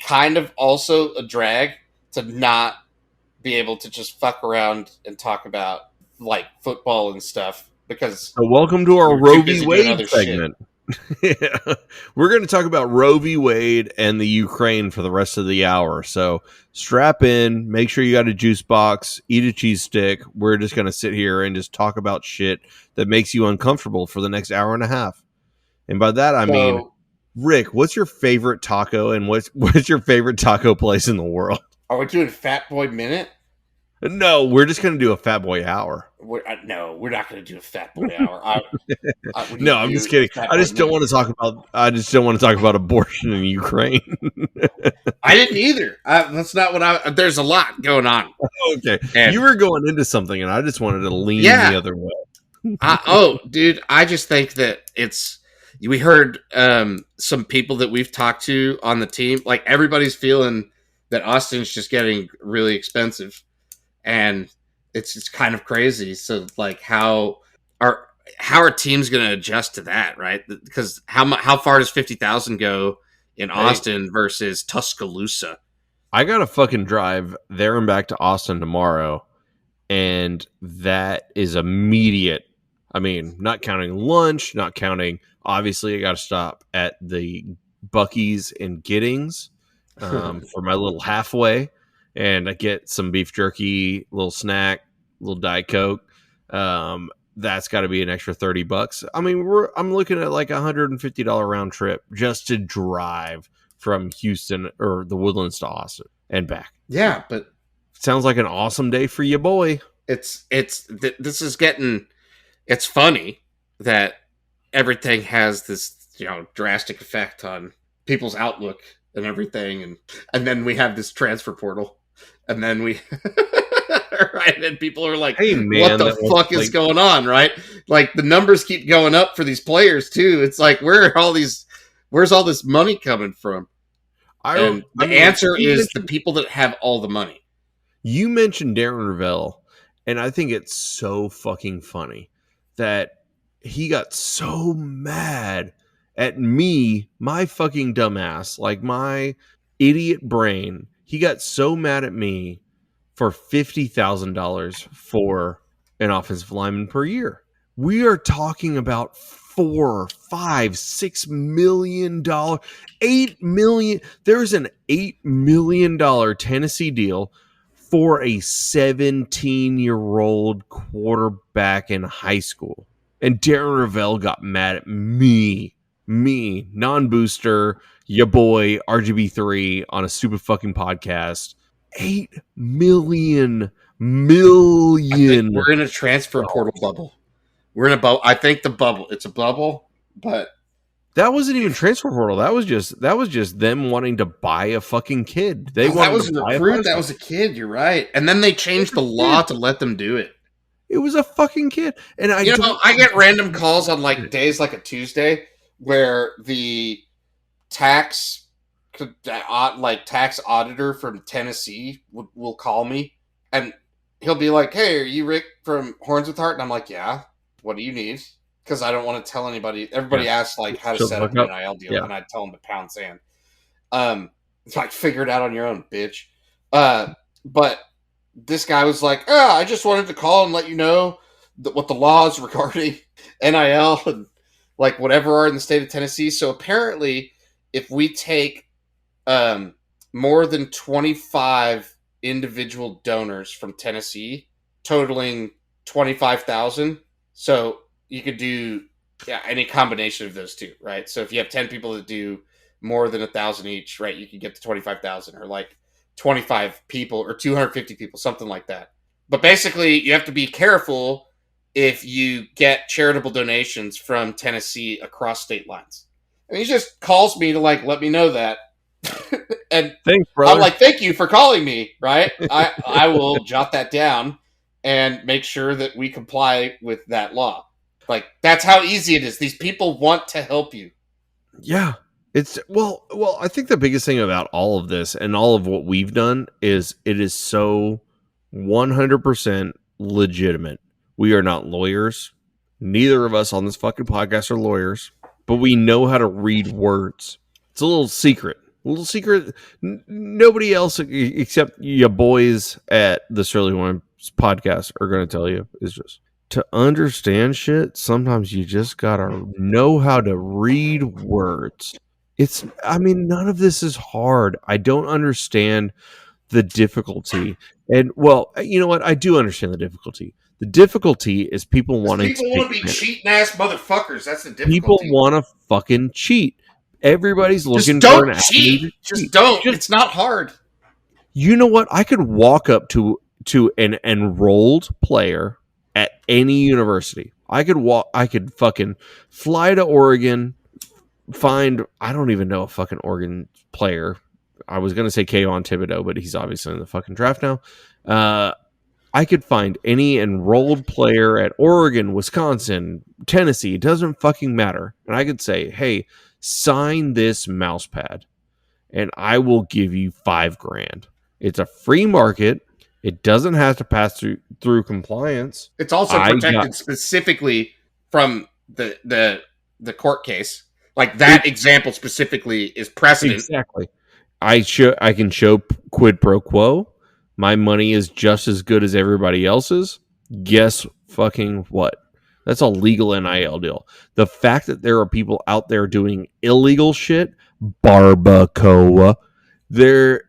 kind of also a drag to not be able to just fuck around and talk about like football and stuff because. So welcome to our Roe v. Wade segment. Yeah. We're going to talk about Roe v. Wade and the Ukraine for the rest of the hour. So strap in, make sure you got a juice box, eat a cheese stick. We're just going to sit here and just talk about shit that makes you uncomfortable for the next hour and a half. And by that, I mean, Rick, what's your favorite taco and what's your favorite taco place in the world? Are we doing Fat Boy Minute? No, we're just going to do a Fat Boy Hour. We're not going to do a Fat Boy Hour. No, I'm just kidding. I just don't want to talk about abortion in Ukraine. I didn't either. That's not what there's a lot going on. Okay. And you were going into something and I just wanted to lean the other way. Dude, I just think that we heard some people that we've talked to on the team, like everybody's feeling that Austin's just getting really expensive. And it's kind of crazy. So, like, how are teams going to adjust to that, right? Because how far does 50,000 go in Austin versus Tuscaloosa? I got to fucking drive there and back to Austin tomorrow, and that is immediate. I mean, not counting lunch, not counting. Obviously, I got to stop at the Buc-ee's in Giddings. for my little halfway, and I get some beef jerky, little snack, little Diet Coke. That's got to be an extra $30. I mean, I'm looking at like $150 round trip just to drive from Houston or the Woodlands to Austin and back. Yeah, but sounds like an awesome day for you, boy. This is getting. It's funny that everything has this, drastic effect on people's outlook and everything, and then we have this transfer portal, and then we right, and people are like, hey, man, what the fuck is going on, right? Like, the numbers keep going up for these players too. It's like, where's all this money coming from? And the answer is the people that have all the money. You mentioned Darren Ravel, and I think it's so fucking funny that he got so mad at me, my fucking dumbass, like my idiot brain. He got so mad at me for $50,000 for an offensive lineman per year. We are talking about $4, $5, $6 million, $8 million. There's an $8 million Tennessee deal for a 17-year-old quarterback in high school. And Darren Ravel got mad at me, non-booster, ya boy, RGB3 on a stupid fucking podcast. $8 million. I think we're in a transfer portal bubble. We're in a bubble. I think the bubble. It's a bubble, but that wasn't even transfer portal. That was just them wanting to buy a fucking kid. That was a recruit. That was a kid. You're right. And then they changed the law to let them do it. It was a fucking kid. And I get random calls on like days like a Tuesday where the tax auditor from Tennessee will call me, and he'll be like, "Hey, are you Rick from Horns with Heart?" And I'm like, "Yeah. What do you need?" Because I don't want to tell anybody. Everybody asks like how to set up an NIL deal, and I tell them to pound sand. It's like, figure it out on your own, bitch. But this guy was like, I just wanted to call and let you know what the laws regarding NIL and like whatever are in the state of Tennessee. So apparently, if we take more than 25 individual donors from Tennessee, totaling 25,000, so you could do any combination of those two, right? So if you have 10 people that do more than 1,000 each, right, you can get to 25,000, or like 25 people or 250 people, something like that. But basically, you have to be careful if you get charitable donations from Tennessee across state lines. And he just calls me to like let me know that. And thanks, brother. I'm like, thank you for calling me, right? I will jot that down and make sure that we comply with that law. Like, that's how easy it is. These people want to help you. Yeah. It's well, I think the biggest thing about all of this and all of what we've done is it is so 100% legitimate. We are not lawyers. Neither of us on this fucking podcast are lawyers, but we know how to read words. It's a little secret. Nobody else except your boys at the Surly Ones podcast are going to tell you. Is just to understand shit. Sometimes you just gotta know how to read words. None of this is hard. I don't understand the difficulty. And, well, you know what? I do understand the difficulty. The difficulty is people want to be cheating-ass motherfuckers. That's the difficulty. People want to fucking cheat. Everybody's looking for an cheat. Just don't. It's not hard. You know what? I could walk up to an enrolled player at any university. I could fucking fly to Oregon, find, I don't even know a fucking Oregon player. I was going to say Kayvon Thibodeau, but he's obviously in the fucking draft now. I could find any enrolled player at Oregon, Wisconsin, Tennessee. It doesn't fucking matter. And I could say, hey, sign this mouse pad and I will give you $5,000. It's a free market. It doesn't have to pass through compliance. It's also protected specifically from the court case. Like that example specifically is precedent. Exactly. I can show quid pro quo. My money is just as good as everybody else's. Guess fucking what? That's a legal NIL deal. The fact that there are people out there doing illegal shit, barbacoa, The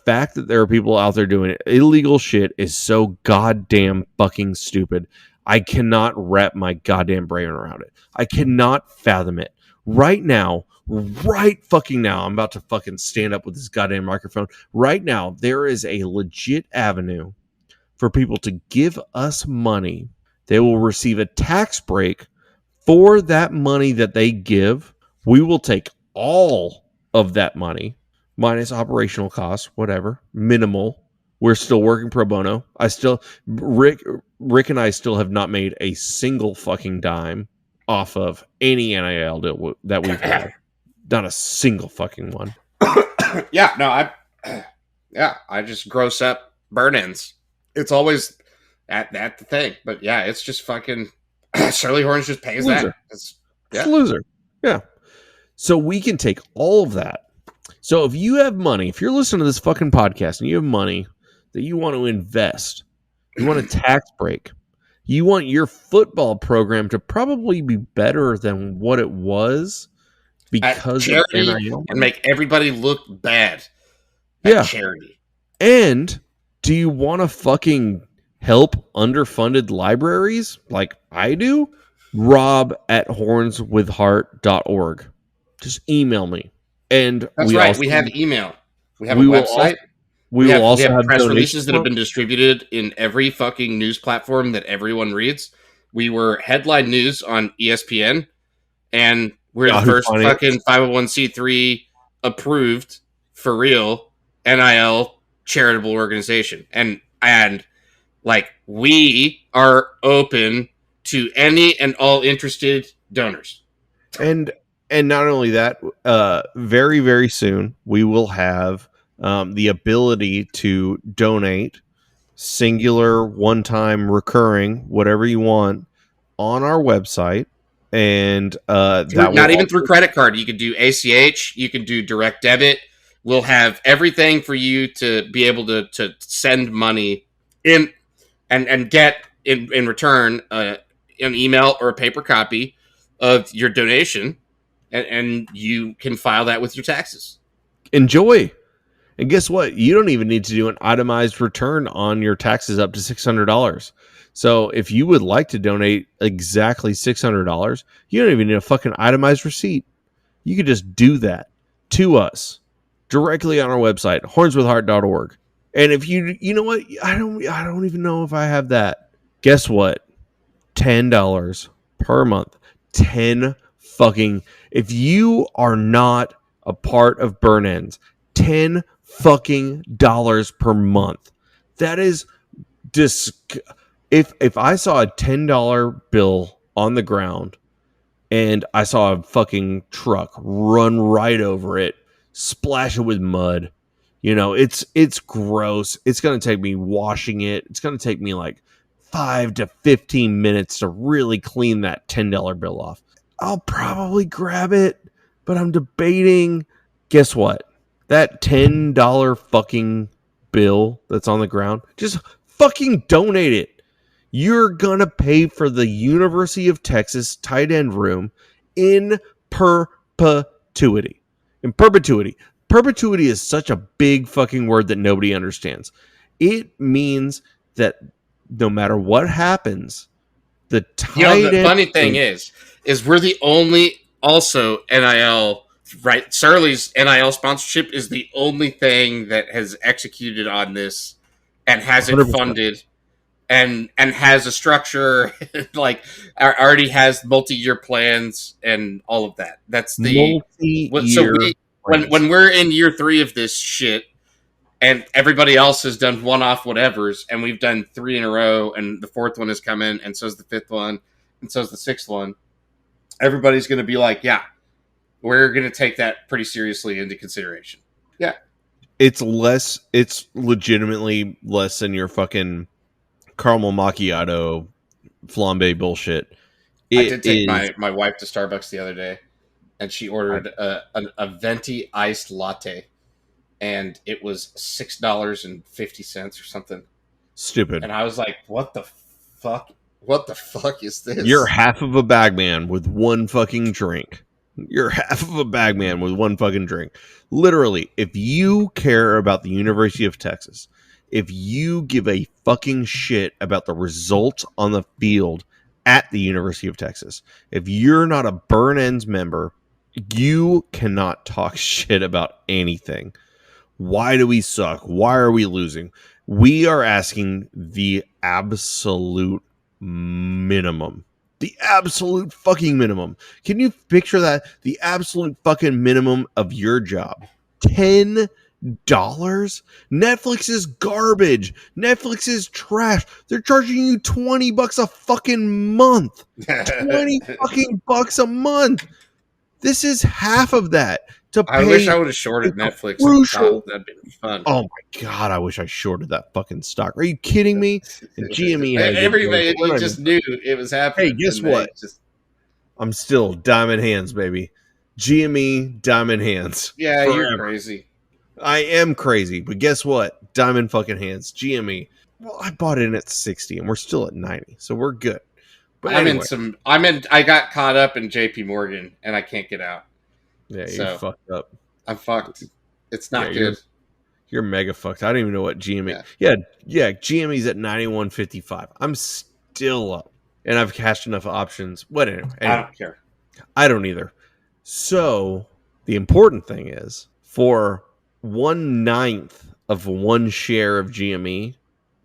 fact that there are people out there doing illegal shit is so goddamn fucking stupid. I cannot wrap my goddamn brain around it. I cannot fathom it. Right fucking now, I'm about to fucking stand up with this goddamn microphone. Right now, there is a legit avenue for people to give us money. They will receive a tax break for that money that they give. We will take all of that money minus operational costs, whatever, minimal. We're still working pro bono. Rick and I still have not made a single fucking dime off of any NIL deal that we've had. Not a single fucking one. I just gross up burn-ins. It's always at the thing. But yeah, it's just fucking Shirley Horns just pays loser. that. It's loser. Yeah. So we can take all of that. So if you have money, if you're listening to this fucking podcast and you have money that you want to invest, you want a tax break, you want your football program to probably be better than what it was because of NIL, and make everybody look bad at charity. And do you want to fucking help underfunded libraries like I do? rob@hornswithheart.org. Just email me. And that's right. We have email. We have a website. We have press releases that have been distributed in every fucking news platform that everyone reads. We were headline news on ESPN, and we're the first fucking 501c3 approved for real NIL charitable organization. And like we are open to any and all interested donors. And not only that, very, very soon we will have the ability to donate singular, one-time, recurring, whatever you want on our website. And not even through credit card. You could do ACH. You could do direct debit. We'll have everything for you to be able to send money in and get in return an email or a paper copy of your donation. And you can file that with your taxes. Enjoy. And guess what? You don't even need to do an itemized return on your taxes up to $600. So if you would like to donate exactly $600, you don't even need a fucking itemized receipt. You could just do that to us directly on our website, hornswithheart.org. And if you know what? I don't even know if I have that. Guess what? $10 per month. 10 fucking, if you are not a part of burn ends, $10 fucking dollars per month. That is if I saw a $10 bill on the ground and I saw a fucking truck run right over it, splash it with mud, it's gross. It's going to take me washing it. It's going to take me like 5 to 15 minutes to really clean that $10 bill off. I'll probably grab it, but I'm debating. Guess what? That $10 fucking bill that's on the ground, just fucking donate it. You're going to pay for the University of Texas tight end room in perpetuity. In perpetuity. Perpetuity is such a big fucking word that nobody understands. It means that no matter what happens, the tight end... the funny thing is we're the only also NIL... Right, Surly's NIL sponsorship is the only thing that has executed on this and has it 100%. Funded and has a structure, like already has multi-year plans and all of that. That's the multi-year. When we're in year 3 of this shit, and everybody else has done one-off whatevers, and we've done 3 in a row, and the 4th one has come in, and so's the 5th one, and so's the 6th one. Everybody's going to be like, yeah. We're going to take that pretty seriously into consideration. Yeah. It's legitimately less than your fucking caramel macchiato flambe bullshit. I did take my wife to Starbucks the other day, and she ordered a venti iced latte, and it was $6.50 or something. Stupid. And I was like, what the fuck? What the fuck is this? You're half of a bag man with one fucking drink. You're half of a bag man with one fucking drink. Literally, if you care about the University of Texas, if you give a fucking shit about the result on the field at the University of Texas, if you're not a Burn Ends member, you cannot talk shit about anything. Why do we suck? Why are we losing? We are asking the absolute minimum. The absolute fucking minimum. Can you picture that? The absolute fucking minimum of your job. $10? Netflix is garbage. Netflix is trash. They're charging you $20 a fucking month. 20 fucking bucks a month. This is half of that. I wish I would have shorted Netflix. That'd been fun. Oh my god, I wish I shorted that fucking stock. Are you kidding me? And GME has everybody just knew it was happening. Hey, guess what? I'm still diamond hands, baby. GME diamond hands. Yeah, forever. You're crazy. I am crazy, but guess what? Diamond fucking hands. GME. Well, I bought in at 60 and we're still at 90, so we're good. But anyway. I got caught up in JP Morgan and I can't get out. Yeah, you're fucked up. I'm fucked. It's not good. You're mega fucked. I don't even know what GME. Yeah, GME's at 91.55. I'm still up, and I've cashed enough options. Whatever. Anyway, I don't care. I don't either. So the important thing is, for 1/9 of one share of GME,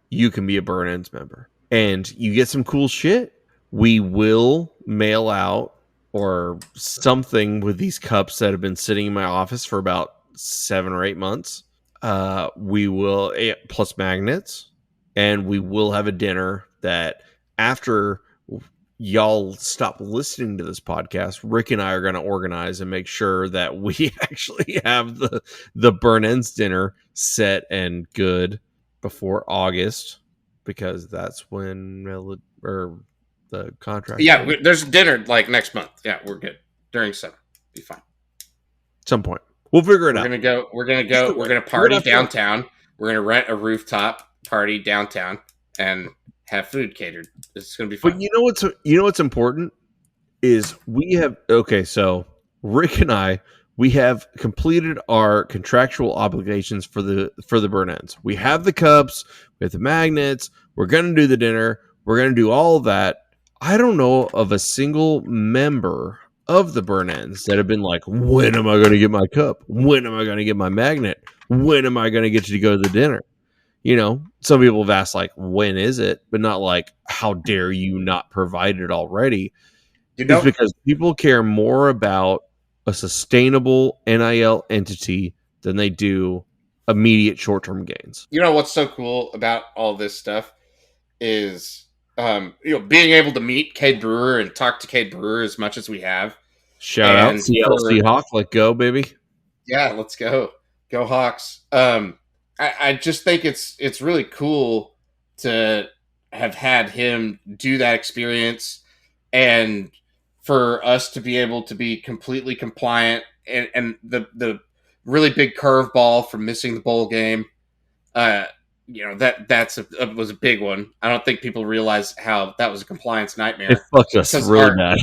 you can be a Burn Ends member, and you get some cool shit. We will mail out or something with these cups that have been sitting in my office for about 7 or 8 months. We will, plus magnets, and we will have a dinner that after y'all stop listening to this podcast, Rick and I are going to organize and make sure that we actually have the Burn Ends dinner set and good before August, because that's when the contract. Yeah, there's a dinner like next month. Yeah, we're good during summer. Be fine. Some point we'll figure it out. We're gonna party downtown. We're gonna rent a rooftop party downtown and have food catered. It's gonna be fun. But you know what's important is so Rick and I, we have completed our contractual obligations for the Burn Ends. We have the cups, we have the magnets. We're gonna do the dinner. We're gonna do all of that. I don't know of a single member of the Burn Ends that have been like, when am I going to get my cup? When am I going to get my magnet? When am I going to get to go to the dinner? You know, some people have asked like, when is it? But not like, how dare you not provide it already? It's because people care more about a sustainable NIL entity than they do immediate short-term gains. You know what's so cool about all this stuff is being able to meet Cade Brewer and talk to Cade Brewer as much as we have. Shout out CLC Hawk, let go, baby. Yeah, let's go. Go Hawks. I just think it's really cool to have had him do that experience and for us to be able to be completely compliant and the really big curveball from missing the bowl game. That was a big one. I don't think people realize how that was a compliance nightmare. It fucked us really bad.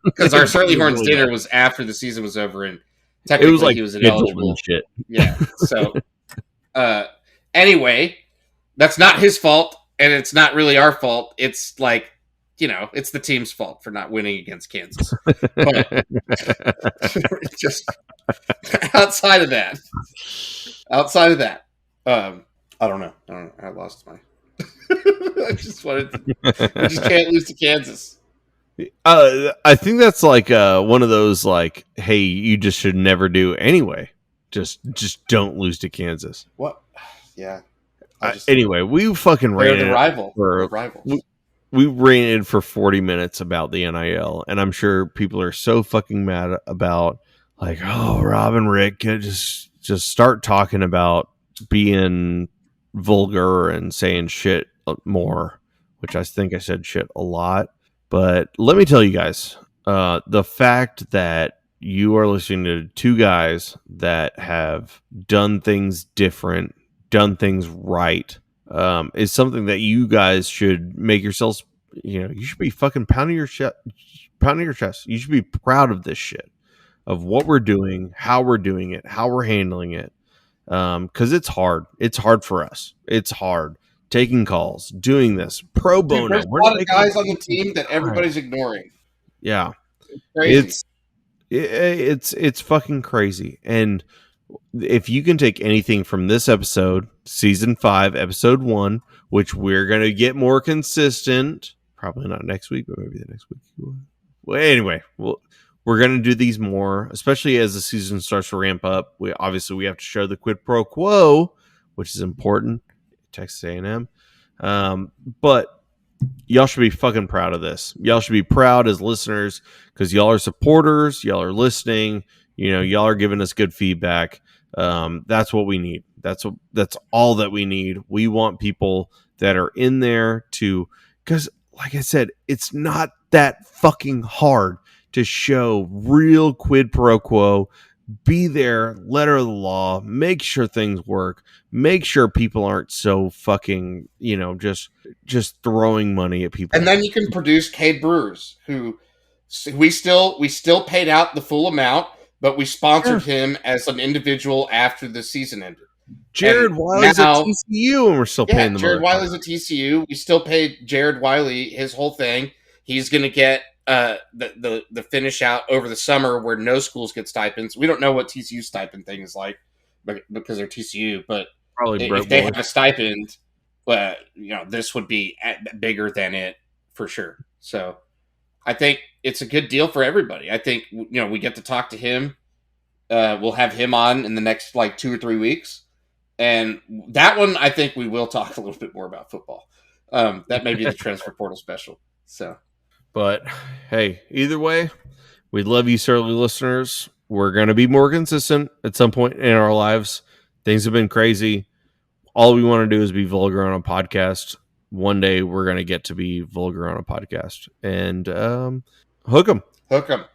Because our Certainly Horns dinner was after the season was over, and technically it was like he was ineligible. Shit. Yeah. So, anyway, that's not his fault, and it's not really our fault. It's like, it's the team's fault for not winning against Kansas. But just outside of that, I don't know. I lost my. I just can't lose to Kansas. I think that's like one of those like, hey, you just should never do anyway. Just don't lose to Kansas. What? Yeah. Anyway, we fucking ran the rivals. We ranted for 40 minutes about the NIL, and I'm sure people are so fucking mad about like, oh, Rob and Rick, just start talking about being vulgar and saying shit more, which I think I said shit a lot. But let me tell you guys, the fact that you are listening to two guys that have done things different, done things right, is something that you guys should make yourselves, you should be fucking pounding your chest. You should be proud of this shit. of what we're doing, how we're doing it, how we're handling it. Because it's hard. It's hard for us. It's hard taking calls, doing this pro bono. Dude, there's a lot of guys on the team that everybody's ignoring. Yeah, Crazy. it's fucking crazy. And if you can take anything from this episode, season 5, episode 1, which we're gonna get more consistent. Probably not next week, but maybe the next week. Well, anyway, we're going to do these more, especially as the season starts to ramp up. We have to show the quid pro quo, which is important. Texas A&M. But y'all should be fucking proud of this. Y'all should be proud as listeners because y'all are supporters. Y'all are listening. Y'all are giving us good feedback. That's what we need. That's all that we need. We want people that are in there because like I said, it's not that fucking hard to show real quid pro quo. Be there, letter of the law, make sure things work, make sure people aren't so fucking, just throwing money at people. And then you can produce Cade Brewers, who we still paid out the full amount, but we sponsored him as an individual after the season ended. Jared Wiley's at TCU, and we're still paying them. Jared Wiley's at TCU. We still paid Jared Wiley his whole thing. He's going to get the finish out over the summer where no schools get stipends. We don't know what TCU stipend thing is like because they're TCU, but probably if they have a stipend, this would be bigger than it for sure. So I think it's a good deal for everybody. I think we get to talk to him. We'll have him on in the next 2 or 3 weeks. And that one, I think we will talk a little bit more about football. That may be the transfer portal special. So, but hey, either way, we love you, surly listeners. We're going to be more consistent at some point in our lives. Things have been crazy. All we want to do is be vulgar on a podcast. One day we're going to get to be vulgar on a podcast and hook 'em. Hook 'em.